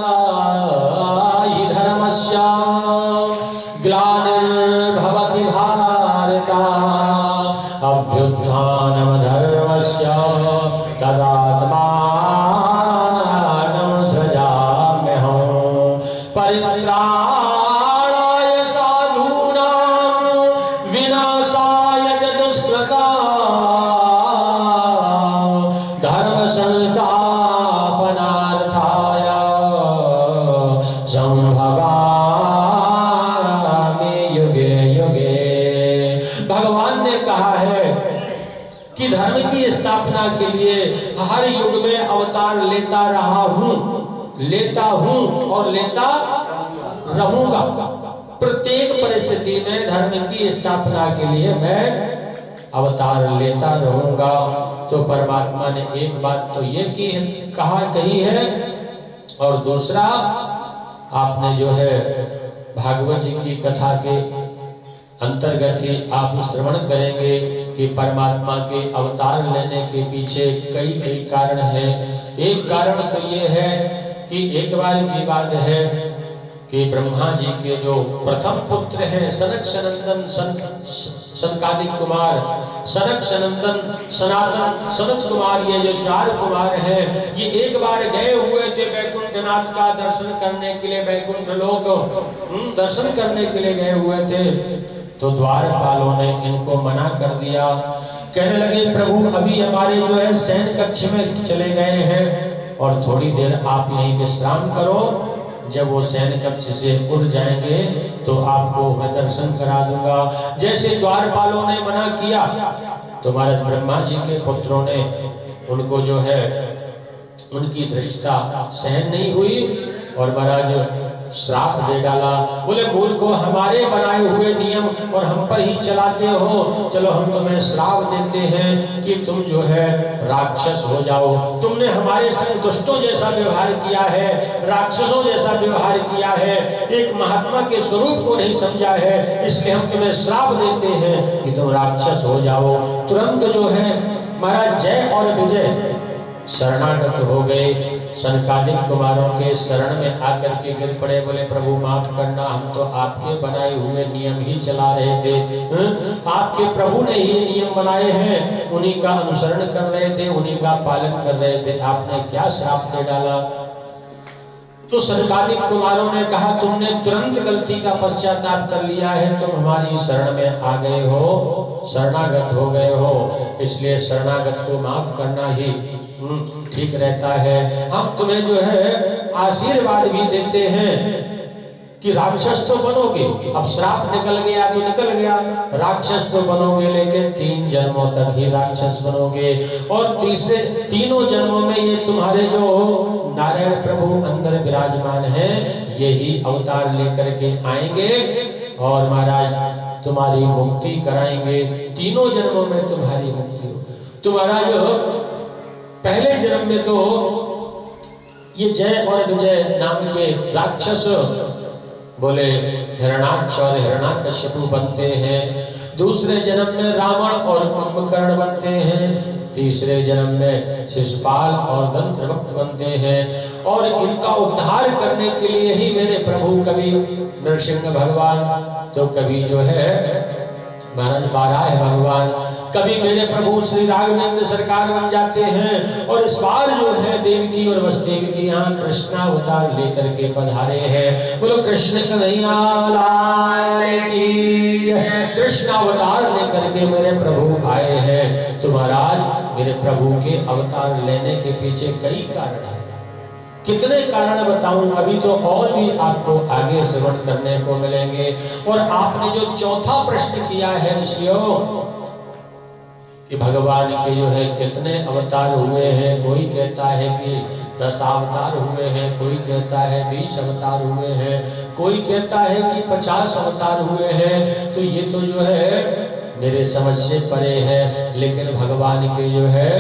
हि धर्मस्य ग्लानिर्भवति भारत अभ्युत्थानमधर्मस्य प्रधानम धर्मस्य तदात्मानं सृजाम्यहम् परित्राणाय साधूनां विनाशाय च दुष्कृतां धर्म संस्थापनार्थाय संभवामि युगे युगे। भगवान ने कहा है कि धर्म की स्थापना के लिए हर युग में अवतार लेता रहा हूं, लेता हूं और लेता रहूंगा। प्रत्येक परिस्थिति में धर्म की स्थापना के लिए मैं अवतार लेता रहूंगा। तो परमात्मा ने एक बात तो ये कही है, और दूसरा आपने जो है भागवत जी की कथा के अंतर्गत ही आप श्रवण करेंगे कि परमात्मा के अवतार लेने के पीछे कई कारण हैं। एक कारण तो ये है कि एक बार की बात है कि ब्रह्मा जी के जो प्रथम पुत्र हैं सनक सनंदन सनकादिक कुमार, सनक सनंदन सनातन सनत कुमार, ये जो 4 कुमार हैं, ये एक बार गए हुए थे वैकुंठनाथ का दर्शन करने के लिए, वैकुंठ लोक दर्शन करने के लिए गए हुए थे। तो द्वारपालों ने इनको मना कर दिया। कहने लगे प्रभु अभी हमारे जो है शयन कक्ष में चले गए हैं और थोड़ी देर आप यहीं विश्राम करो, जब वो शयन कक्ष से उठ जाएंगे तो आपको मैं दर्शन करा दूंगा। जैसे द्वारपालों ने मना किया तो महाराज ब्रह्मा जी के पुत्रों ने उनको जो है उनकी धृष्टता सहन नहीं हुई और महाराज श्राप दे डाला। बोले मूर्खों, हमारे बनाए हुए नियम और हम पर ही चलाते हो, चलो हम तुम्हें श्राप देते हैं कि तुम जो है राक्षस हो जाओ। तुमने हमारे संग दुष्टों जैसा व्यवहार किया है, राक्षसों जैसा व्यवहार किया है, एक महात्मा के स्वरूप को नहीं समझा है, इसलिए हम तुम्हें श्राप देते हैं कि तुम राक्षस हो जाओ। तुरंत जो है महाराज जय और विजय शरणागत हो गए, सनकादिक कुमारों के शरण में आकर के गिर पड़े। बोले प्रभु माफ करना, हम तो आपके बनाए हुए नियम ही चला रहे थे, आपके प्रभु ने ही नियम बनाए हैं, उन्हीं का अनुसरण कर रहे थे, उन्हीं का पालन कर रहे थे, आपने क्या श्राप दे डाला। तो सनकादिक कुमारों ने कहा तुमने तुरंत गलती का पश्चाताप कर लिया है, तुम हमारी शरण में आ गए हो, शरणागत हो गए हो, इसलिए शरणागत को माफ करना ही ठीक रहता है। हम तुम्हें जो है आशीर्वाद भी देते हैं कि राक्षस तो बनोगे, अब श्राप निकल गया तो निकल गया, राक्षस तो बनोगे लेकिन 3 जन्मों तक ही राक्षस बनोगे, और तीसरे 3 जन्मों में ये तुम्हारे जो नारायण प्रभु अंदर विराजमान हैं यही अवतार लेकर के आएंगे और महाराज तुम्हारी मुक्ति कराएंगे। 3 जन्मों में तुम्हारी मुक्ति हो। तुम्हारा जो पहले जन्म में तो ये जय और विजय नाम के राक्षस बोले हिरणाक्ष और हिरणाकश्यप बनते हैं, दूसरे जन्म में रावण और कुंभकर्ण बनते हैं, तीसरे जन्म में शिशुपाल और दंत्रवक्त बनते हैं, और इनका उद्धार करने के लिए ही मेरे प्रभु कभी नरसिंह भगवान, तो कभी जो है महाराज बाराह भगवान, कभी मेरे प्रभु श्री राघवेंद्र सरकार बन जाते हैं, और इस बार जो है देवकी और वसुदेव के यहाँ कृष्णावतार लेकर के पधारे हैं। बोलो कृष्ण कन्हैया लाल की, कृष्णावतार लेकर के मेरे प्रभु आए हैं। तो महाराज मेरे प्रभु के अवतार लेने के पीछे कई कारण हैं, कितने कारण बताऊं, अभी तो और भी आपको आगे श्रवण करने को मिलेंगे। और आपने जो चौथा प्रश्न किया है ऋषियों कि भगवान के जो है कितने अवतार हुए हैं, कोई कहता है कि 10 अवतार हुए हैं, कोई कहता है 20 अवतार हुए हैं, कोई कहता है कि 50 अवतार हुए हैं, तो ये तो जो है मेरे समझ से परे है। लेकिन भगवान के जो है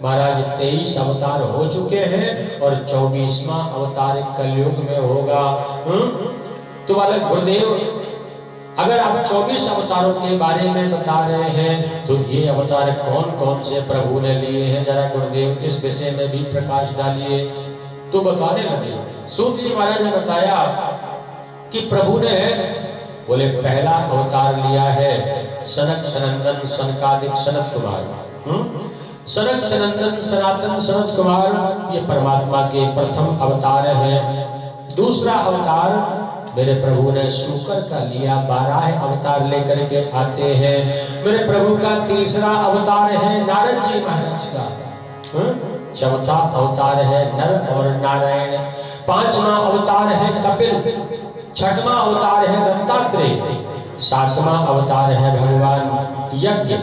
महाराज 23 अवतार हो चुके हैं और 24वां अवतार कलयुग में होगा। तो वाले गुरुदेव अगर आप 24 अवतारों के बारे में बता रहे हैं तो ये अवतार कौन कौन से प्रभु ने लिए हैं, जरा गुरुदेव इस विषय में भी प्रकाश डालिए। तो बताने लगे, सूत जी महाराज ने बताया कि प्रभु ने बोले पहला अवतार लिया है सनक सनंदन सनकादिक सनत कुमार। सनक सनंदन सनातन सनत कुमार ये परमात्मा के प्रथम अवतार हैं। दूसरा अवतार मेरे प्रभु ने शूकर का लिया, 12 अवतार लेकर के आते हैं। मेरे प्रभु का तीसरा अवतार है नारद जी महाराज का। चौथा अवतार है नर और नारायण। पांचवा अवतार है कपिल। छठवां अवतार है दत्तात्रेय। सातवां अवतार है भगवान यज्ञ।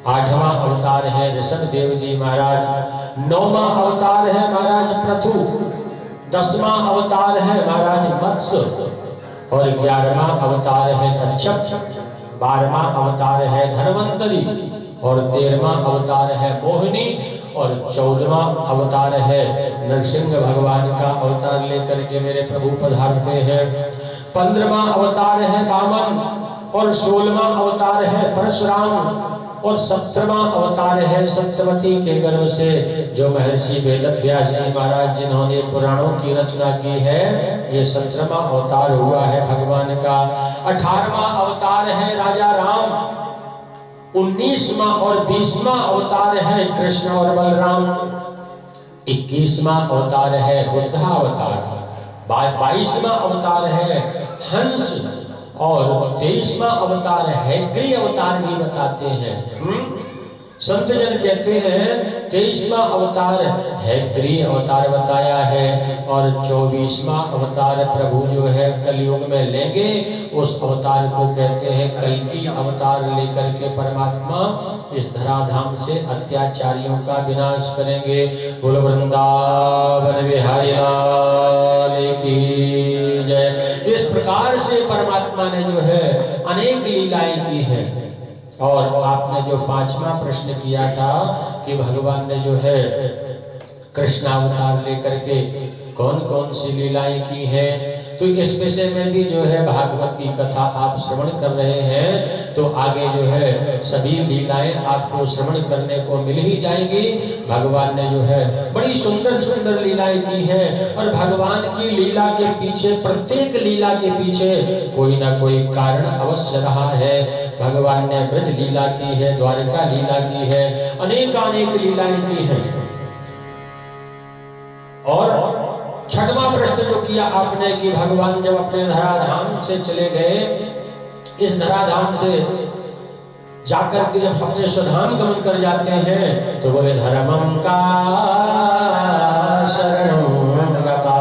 आठवां अवतार है ऋषभ देव जी महाराज। नौवां अवतार है महाराज पृथु। 10वां अवतार है महाराज मत्स्य और 11वां अवतार है कच्छप। 12वां अवतार है धन्वंतरी और 13वां अवतार है मोहिनी और 14वां अवतार है नरसिंह भगवान का अवतार लेकर के मेरे प्रभु पधारते हैं। 15वां अवतार है वामन और 16वां अवतार है परशुराम और 17वां अवतार है सत्यवती के गर्भ से जो महर्षि वेदव्यास जी महाराज जिन्होंने पुराणों की रचना की है, ये 17वां अवतार हुआ है भगवान का। 18वां अवतार है राजा राम। 19वां और 20वां अवतार है कृष्ण और बलराम। 21वां अवतार है बुद्धा अवतार। 22वां अवतार है हंस और 23वां अवतार है ग्री अवतार भी बताते हैं। संत जन कहते हैं 23वां अवतार है ग्री अवतार बताया है और 24वां अवतार प्रभु जो है कलयुग में लेंगे, उस अवतार को कहते हैं कल्कि अवतार लेकर के परमात्मा इस धराधाम से अत्याचारियों का विनाश करेंगे। बोल वृंदावन बिहारी लाल की जय। इस प्रकार से परमात्मा ने जो है अनेक लीलाएं की है। और आपने जो 5वां प्रश्न किया था कि भगवान ने जो है कृष्णावतार लेकर के कौन कौन सी लीलाएं की हैं, तो इस विषय में भी जो है भागवत की कथा आप श्रवण कर रहे हैं तो आगे जो है सभी लीलाएं आपको श्रवण करने को मिल ही जाएंगी। भगवान ने जो है बड़ी सुंदर सुंदर लीलाएं की है और भगवान की लीला के पीछे, प्रत्येक लीला के पीछे कोई ना कोई कारण अवश्य रहा है। भगवान ने ब्रज लीला की है, द्वारका लीला की है, अनेकानेक लीलाएं की हैं। और 6वां प्रश्न जो किया आपने कि भगवान जब अपने धराधाम से चले गए, इस धराधाम से जाकर के जब अपने स्वधाम गमन कर जाते हैं तो बोले धर्मम का शरणं गता।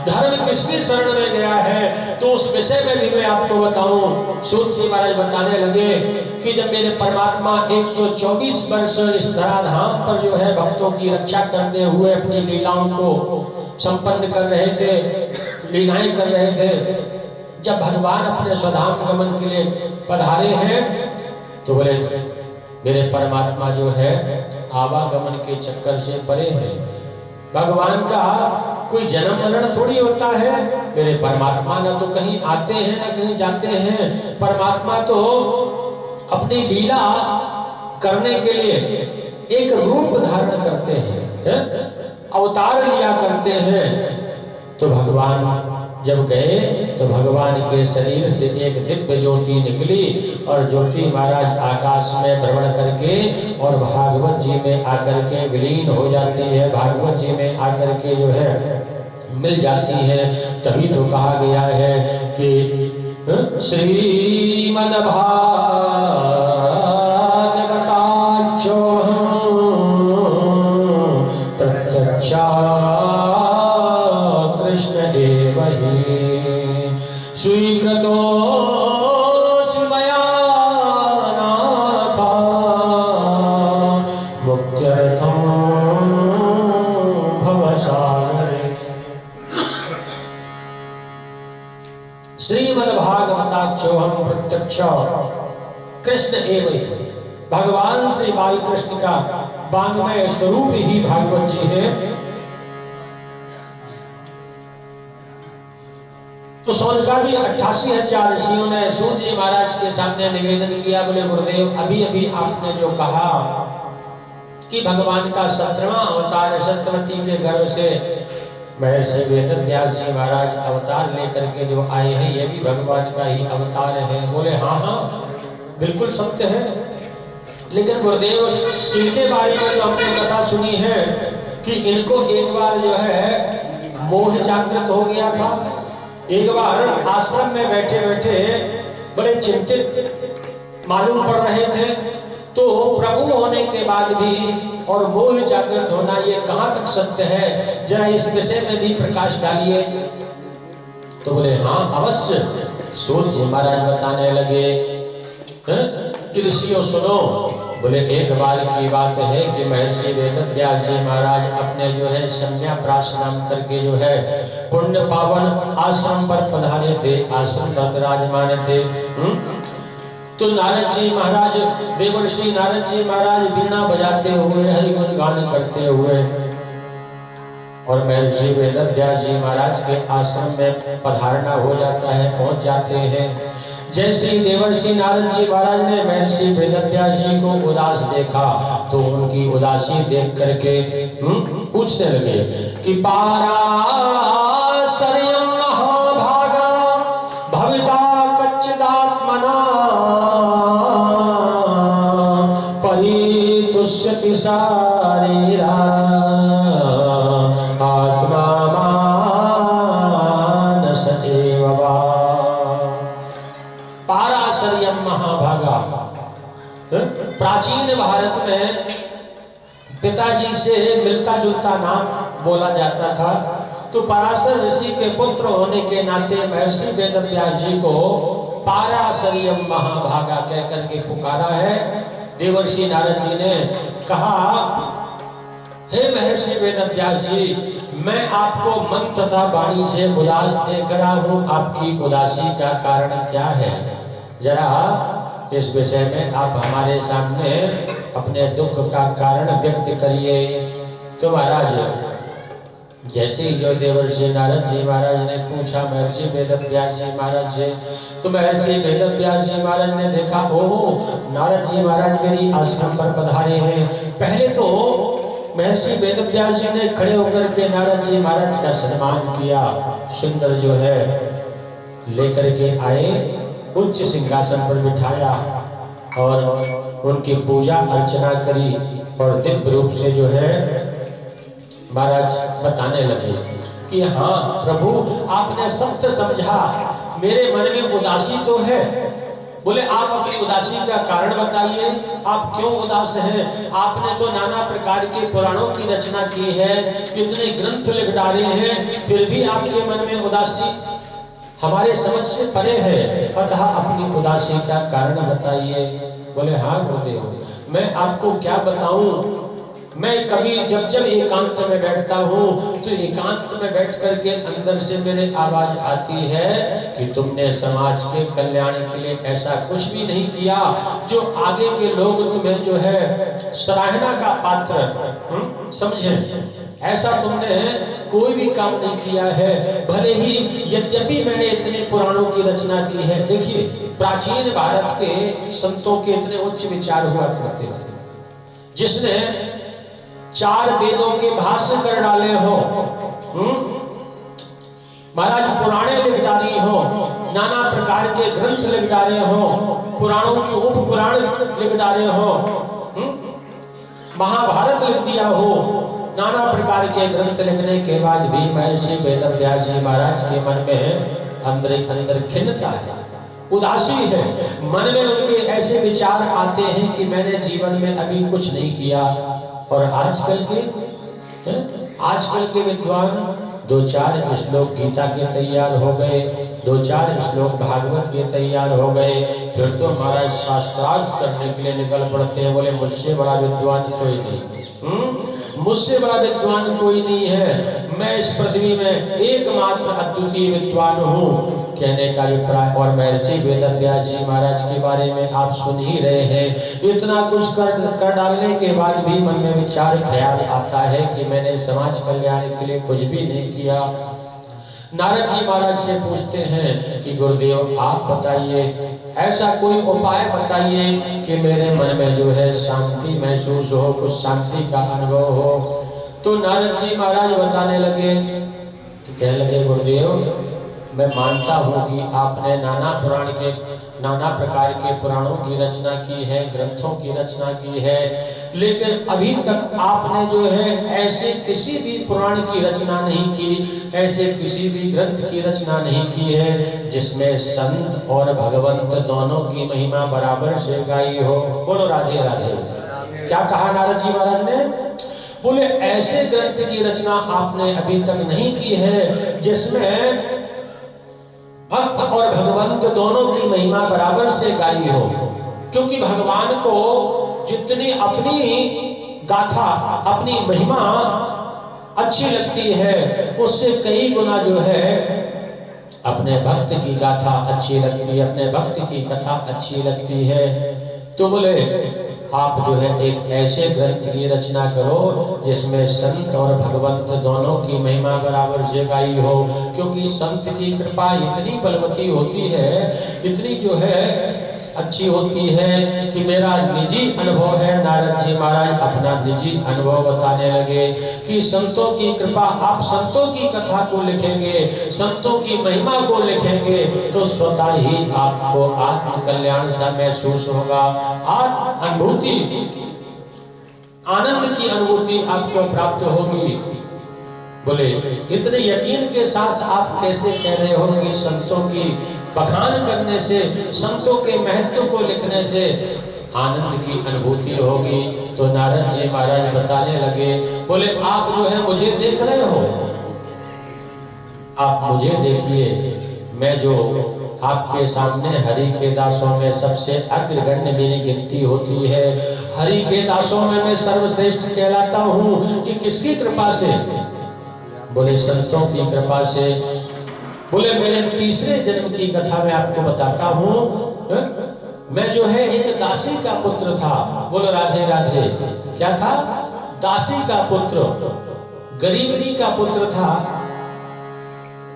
धर्म किसकी शरण में गया है तो उस विषय में भी मैं आपको बताऊं। सूत जी महाराज बताने लगे कि जब मेरे परमात्मा 124 वर्ष इस धराधाम पर जो है भक्तों की रक्षा करते हुए अपनी लीलाओं को संपन्न कर रहे थे, लीलाएं कर रहे थे, जब भगवान अपने स्वधाम गमन के लिए पधारे हैं तो बोले मेरे परमात्मा जो है आवागमन के चक्कर से परे है। भगवान का कोई जन्म मरण थोड़ी होता है। मेरे परमात्मा ना तो कहीं आते हैं ना कहीं जाते हैं। परमात्मा तो अपनी लीला करने के लिए एक रूप धारण करते हैं, अवतार लिया करते हैं। तो भगवान जब गए तो भगवान के शरीर से एक दिव्य ज्योति निकली और ज्योति महाराज आकाश में भ्रमण करके और भागवत जी में आकर के विलीन हो जाती है, भागवत जी में आकर के जो है मिल जाती है। तभी तो कहा गया है कि श्रीमद् भागवताच्चोहम् प्रत्यक्षा कृष्ण एव हि स्वीकृतो मया नाथ मुक्त्यर्थं भवसागरे। श्रीमद्भागवताच्चोहम् प्रत्यक्ष कृष्ण एव हि। भगवान श्री बाल कृष्ण का वाङ्मय स्वरूप ही भागवत जी है। तो सौनकादि 88,000 ऋषियों ने सूत जी महाराज के सामने निवेदन किया, बोले गुरुदेव अभी अभी आपने जो कहा कि भगवान का 17वां अवतार सत्यवती के गर्भ से महर्षि वेदव्यास जी महाराज अवतार लेकर के जो आए हैं ये भी भगवान का ही अवतार है। बोले हाँ हाँ बिल्कुल सत्य है। लेकिन गुरुदेव इनके बारे में जो हमने कथा सुनी है कि इनको एक बार जो है मोह जागृत हो गया था। एक बार आश्रम में बैठे बैठे बड़े चिंतित मालूम पड़ रहे थे, तो प्रभु होने के बाद भी और मोह जागृत होना ये कहाँ तक सत्य है, जरा इस विषय में भी प्रकाश डालिए। तो बोले हाँ अवश्य। सूत जी महाराज बताने लगे कि ऋषियों सुनो। बोले एक बार की बात है कि महर्षि वेदव्यास जी महाराज अपने जो है संन्यास नाम करके जो है पुण्य पावन आश्रम पर पधारे थे, आश्रम पर विराजमान थे। तो नारद जी महाराज, देवर्षि नारद जी महाराज वीणा बजाते हुए हरि गुण गान करते हुए और महर्षि वेदव्यास जी महाराज के आश्रम में पधारना हो जाता है, पहुंच जाते हैं। जैसे ही देवर्षि नारद जी महाराज ने महर्षि वेदव्यास जी को उदास देखा तो उनकी उदासी देख करके पूछने लगे कि पाराशर्यं महाभागा भविता कच्चिदात्मना परितुष्यति शारीरा आत्मा मानस एव वा। पाराशर्यं महाभागा, प्राचीन भारत में पिताजी से मिलता जुलता नाम बोला जाता था। तो पराशर ऋषि के पुत्र होने के नाते महर्षि वेदव्यास जी को पाराशर्यं महाभागा कहकर के पुकारा है। देवर्षि नारद जी ने कहा, हे महर्षि वेदव्यास जी, मैं आपको मन तथा वाणी से उदास देख रहा हूँ, आपकी उदासी का कारण क्या है, जरा इस विषय में आप हमारे सामने अपने दुख का कारण व्यक्त करिए। तो महाराज जैसे ही जो देवर्षि नारद जी महाराज ने पूछा महर्षि वेदव्यास जी महाराज से, तो महर्षि वेदव्यास जी महाराज ने देखा, ओह नारद जी महाराज मेरी आश्रम पर पधारे हैं। पहले तो महर्षि वेदव्यास जी ने खड़े होकर के नारद जी महाराज का सम्मान किया, सुंदर जो है लेकर के आए, उच्च सिंहासन पर बिठाया और उनकी पूजा अर्चना करी और दिव्य रूप से जो है महाराज बताने लगे कि हाँ प्रभु आपने सत्य समझा, मेरे मन में उदासी तो है। बोले आप अपनी उदासी का कारण बताइए, आप क्यों उदास हैं? आपने तो नाना प्रकार के पुराणों की रचना की है, इतने ग्रंथ लिख डाले हैं, फिर भी आपके मन में उदासी हमारे समझ से परे है, अतः अपनी उदासी का कारण बताइए। बोले हाँ गुरुदेव, मैं आपको क्या बताऊं, मैं कभी जब जब एकांत में बैठता हूँ तो एकांत में बैठ करके अंदर से मेरे आवाज आती है कि तुमने समाज के कल्याण के लिए ऐसा कुछ भी नहीं किया जो आगे के लोग तुम्हें जो है सराहना का पात्र समझें। ऐसा तुमने कोई भी काम नहीं किया है, भले ही यद्यपि मैंने इतने पुराणों की रचना की है। देखिए प्राचीन भारत के संतों के इतने उच्च विचार हुआ करते थे, जिसने 4 वेदों के भाष्य कर डाले हो, महाराज पुराणे लिख डाली हो, नाना प्रकार के ग्रंथ लिख डाले हो, पुराणों के उप पुराण लिख डाले हो, महाभारत लिख दिया हो, नाना प्रकार के ग्रंथ लिखने के बाद भी महर्षि वेदव्यास जी महाराज के मन में अंदर अंदर खिन्नता है, उदासी है। मन में उनके ऐसे विचार आते हैं कि मैंने जीवन में अभी कुछ नहीं किया। और आजकल के विद्वान 2-4 श्लोक गीता के तैयार हो गए, 2-4 श्लोक भागवत के तैयार हो गए, फिर तो महाराज शास्त्रार्थ करने के लिए निकल पड़ते हैं। बोले मुझसे बड़ा विद्वान कोई नहीं, मुझसे बड़ा विद्वान कोई नहीं है, मैं इस पृथ्वी में एकमात्र अद्वितीय विद्वान हूँ, कहने का अभिप्राय। और महर्षि वेदव्यास जी महाराज के बारे में आप सुन ही रहे हैं, इतना कुछ कर डालने के बाद भी मन में विचार ख्याल आता है कि मैंने समाज कल्याण के लिए कुछ भी नहीं किया। नारद जी महाराज से पूछते हैं कि गुरुदेव आप बताइए, ऐसा कोई उपाय बताइए कि मेरे मन में जो है शांति महसूस हो, कुछ शांति का अनुभव हो। तो नारद जी महाराज बताने लगे, कहने लगे गुरुदेव मैं मानता हूँ कि आपने नाना पुराण के नाना प्रकार के पुराणों की रचना की है, ग्रंथों की रचना की है, लेकिन अभी तक आपने जो है ऐसे किसी भी पुराण की रचना नहीं की, ऐसे किसी भी ग्रंथ की रचना नहीं की है जिसमें संत और भगवंत दोनों की महिमा बराबर से गाई हो। बोलो राधे राधे। क्या कहा नारद जी महाराज ने? बोले ऐसे ग्रंथ की रचना आपने अभी तक नहीं की है जिसमें भक्त और भगवंत दोनों की महिमा बराबर से गाई हो। क्योंकि भगवान को जितनी अपनी गाथा, अपनी महिमा अच्छी लगती है, उससे कई गुना जो है अपने भक्त की गाथा अच्छी लगती है, अपने भक्त की कथा अच्छी लगती है। तो बोले आप जो है एक ऐसे ग्रंथ की रचना करो जिसमें संत और भगवंत दोनों की महिमा बराबर से गाई हो। क्योंकि संत की कृपा इतनी बलवती होती है, इतनी जो है अच्छी होती है कि मेरा निजी अनुभव है। नारद जी महाराज अपना निजी अनुभव बताने लगे कि संतों की कृपा, आप संतों की कथा को लिखेंगे, संतों की महिमा को लिखेंगे तो स्वतः ही आपको आत्म कल्याण सा महसूस होगा, आत्म अनुभूति, आनंद की अनुभूति आपको प्राप्त होगी। बोले इतने यकीन के साथ आप कैसे कह रहे हो कि संतों की बखान करने से, संतों के महत्व को लिखने से आनंद की अनुभूति होगी? तो नारद जी महाराज बताने लगे, बोले आप जो है मुझे देख रहे हो, आप मुझे देखिए, मैं जो आपके सामने हरि के दासों में सबसे अग्रगण्य मेरी गिनती होती है, हरि के दासों में मैं सर्वश्रेष्ठ कहलाता हूँ। ये किसकी कृपा से? बोले संतों की कृपा से। बोले मेरे तीसरे जन्म की कथा मैं आपको बताता हूँ। मैं जो है एक दासी का पुत्र था। बोलो राधे राधे। क्या था? दासी का पुत्र, गरीबनी का पुत्र था।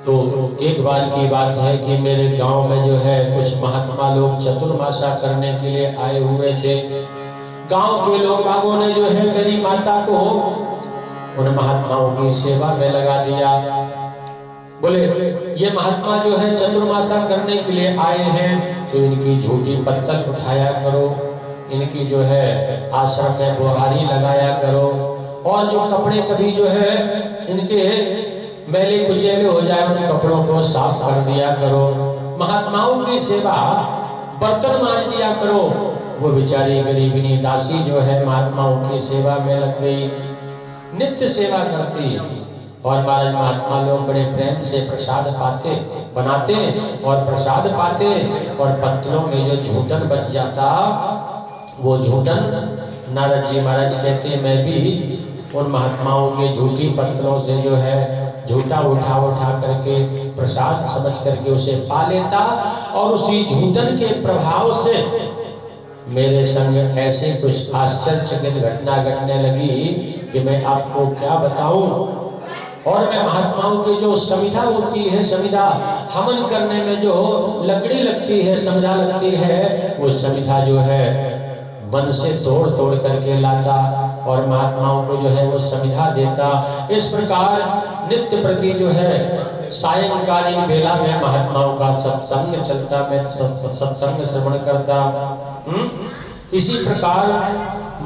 तो एक बार की बात है कि मेरे गांव में जो है कुछ महात्मा लोग चतुर्मासा करने के लिए आए हुए थे। गांव के लोग बागों ने जो है मेरी माता को उन महात्माओं की सेवा में लगा दिया। बोले ये महात्मा जो है चतुर्मासा करने के लिए आए हैं तो इनकी झूठी पत्तल उठाया करो, इनकी जो है आश्रम में बुहारी लगाया करो, और जो कपड़े कभी जो है इनके मैले कुचेले हो जाए उन कपड़ों को साफ कर दिया करो, महात्माओं की सेवा, बर्तन मांज दिया करो। वो बेचारी गरीबिनी दासी जो है महात्माओं की सेवा में लग गई, नित्य सेवा करती। और महाराज महात्मा लोग बड़े प्रेम से प्रसाद पाते, बनाते और प्रसाद पाते, और पत्तलों में जो झूठन बच जाता वो झूठन नारद जी महाराज कहते मैं भी उन महात्माओं के झूठी पत्तलों से जो है झूठा उठा करके प्रसाद समझ करके उसे पा लेता, और उसी झूठन के प्रभाव से मेरे संग ऐसे कुछ आश्चर्यचकित घटना घटने लगी कि मैं आपको क्या बताऊं। और मैं महात्माओं की जो समिधा होती है, समिधा हवन करने में जो लकड़ी लगती है, समिधा लगती है, वो समिधा जो है वन से तोड़ करके लाता और महात्माओं को जो है वो समिधा देता। इस प्रकार नित्य प्रति जो है सायंकालीन बेला में महात्माओं का सत्संग चलता, मैं सत्संग श्रवण करता। इसी प्रकार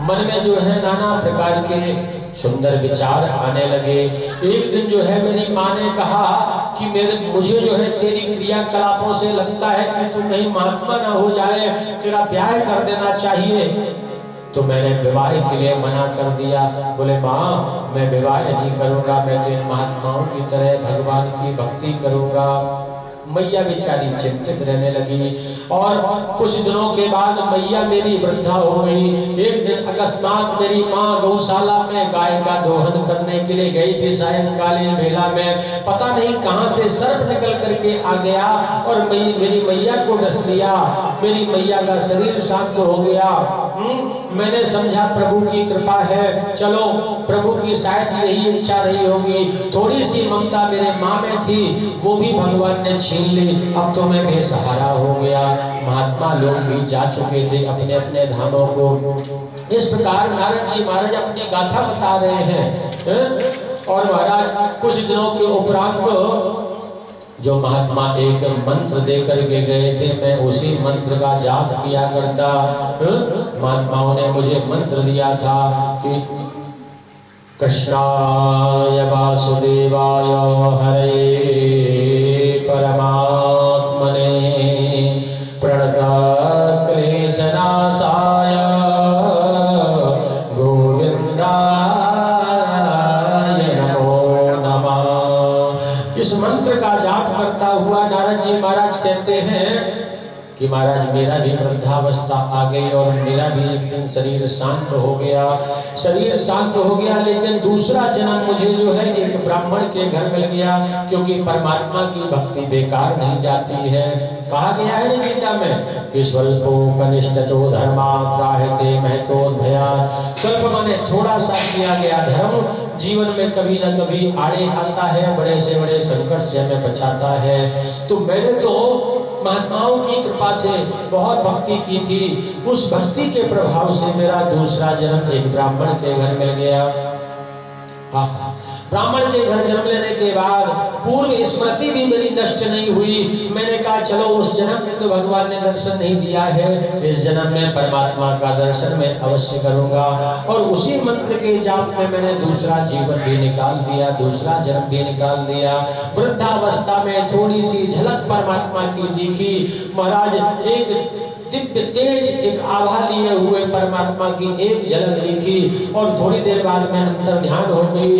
मन में जो है नाना प्रकार के सुंदर विचार आने लगे। एक दिन जो है मेरी माँ ने कहा कि मुझे जो है तेरी क्रियाकलापों से लगता है कि तू कहीं महात्मा ना हो जाए, तेरा ब्याह कर देना चाहिए। तो मैंने विवाह के लिए मना कर दिया। बोले माँ मैं विवाह नहीं करूँगा, मैं तो इन महात्माओं की तरह भगवान की भक्ति करूँगा। मैया बेचारी चिंतित रहने लगी, और कुछ दिनों के बाद मैया मेरी वृद्धा हो गई। एक दिन अकस्मात मेरी माँ गौशाला में गाय का दोहन करने के लिए गई थी। सायंकालीन बेला में पता नहीं कहां से सर्प निकल करके आ गया और मेरी मैया को डस लिया। मेरी मैया का शरीर शांत हो गया। मैंने समझा प्रभु की कृपा है, चलो प्रभु की शायद यही इच्छा रही होगी। थोड़ी सी ममता मेरे माँ में थी, वो भी भगवान ने छीन ली। अब तो मैं बेसहारा हो गया। महात्मा लोग भी जा चुके थे अपने अपने धामों को। इस प्रकार नारद जी महाराज अपनी गाथा बता रहे हैं। और महाराज कुछ दिनों के उपरांत जो महात्मा एक मंत्र दे करके गए थे, मैं उसी मंत्र का जाप किया करता। महात्माओं ने मुझे मंत्र दिया था कि कृष्णाय वासुदेवाय हरे परमात्मने प्रणतक्लेशनाशाय गोविंदाय नमो नमः। इस मंत्र का जाप करता हुआ नारद जी महाराज कहते हैं कि महाराज मेरा भी वृद्धावस्था आ गई और मेरा भी एक दिन शरीर शांत हो गया, शरीर शांत हो गया, लेकिन दूसरा जन्म मुझे जो है एक ब्राह्मण के घर मिल गया, क्योंकि परमात्मा की भक्ति बेकार नहीं जाती है। कहा गया है ना गीता में कि स्वल्पोपनिषदो धर्मा त्राहते महतोद्भयात्। स्वल्प माने थोड़ा सा किया गया धर्म जीवन में कभी न कभी आड़े आता है, बड़े से बड़े संकट से हमें बचाता है। तो मैंने तो महात्माओं की कृपा से बहुत भक्ति की थी, उस भक्ति के प्रभाव से मेरा दूसरा जन्म एक ब्राह्मण के घर मिल गया। ब्राह्मण के घर जन्म लेने के बाद पूर्व स्मृति भी मेरी नष्ट नहीं हुई। मैंने कहा चलो उस जन्म में तो भगवान ने दर्शन नहीं दिया है, इस जन्म में परमात्मा का दर्शन मैं अवश्य करूंगा। और उसी मंत्र के जाप में मैंने दूसरा जीवन भी निकाल दिया, दूसरा जन्म भी निकाल दिया। वृद्धावस्था में थोड़ी सी झलक परमात्मा की दिखी। महाराज एक दिव्य तेज एक आभा लिए हुए परमात्मा की एक झलक दिखी और थोड़ी देर बाद में अंतर ध्यान हो गई।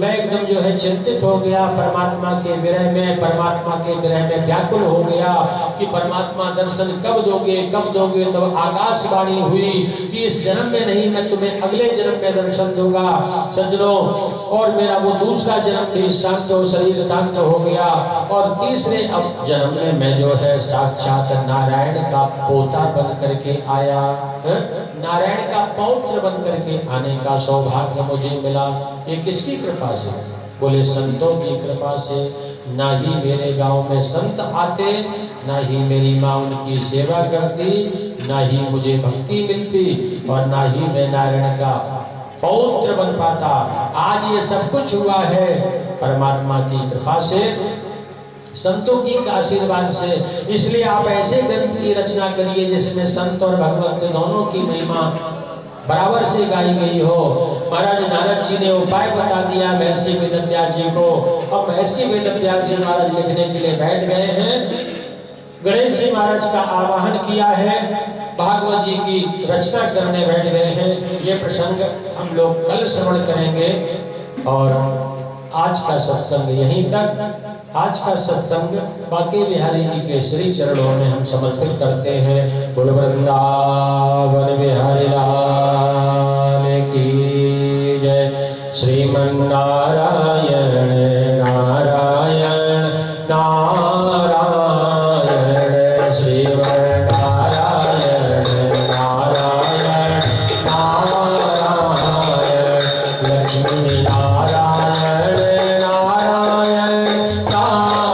मैं एकदम जो है चिंतित हो गया परमात्मा के विरह में, परमात्मा के विरह में व्याकुल हो गया कि परमात्मा दर्शन कब दोगे कब दोगे। तब आकाशवाणी हुई कि इस जन्म में नहीं, मैं तुम्हें अगले जन्म में दर्शन दूंगा। सज्जनों, और मेरा वो दूसरा जन्म भी शांत हो, शरीर शांत हो गया और तीसरे अब जन्म में मैं जो है साक्षात नारायण का पोता बन करके आया, नारायण का पौत्र बन करके आने का सौभाग्य मुझे मिला। ये किसकी कृपा से? बोले संतों की कृपा से। ना ही मेरे गांव में संत आते, ना ही मेरी माँ उनकी सेवा करती, ना ही मुझे भक्ति मिलती और ना ही मैं नारायण का पौत्र बन पाता। आज ये सब कुछ हुआ है परमात्मा की कृपा से, संतों की आशीर्वाद से। इसलिए आप ऐसे ग्रंथ की रचना करिए जिसमें संत और भगवंत दोनों की महिमा बराबर से गाई गई हो। महाराज नारद जी ने उपाय बता दिया महर्षि वेदव्यास जी को। अब महर्षि वेदव्यास जी महाराज लिखने के लिए बैठ गए हैं। गणेश जी महाराज का आवाहन किया है, भागवत जी की रचना करने बैठ गए हैं। ये प्रसंग हम लोग कल श्रवण करेंगे और आज का सत्संग यहीं तक। आज का सत्संग बांके बिहारी जी के श्री चरणों में हम समर्पित करते हैं। बोल वृंदावन बिहारी लाल की जय। श्रीमन्नारायण नारायण नारायण, श्रीमन्नारायण नारायण नारायण, लक्ष्मी नारायण नारायण नारायण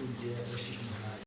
पूज्य ऋषि महाराज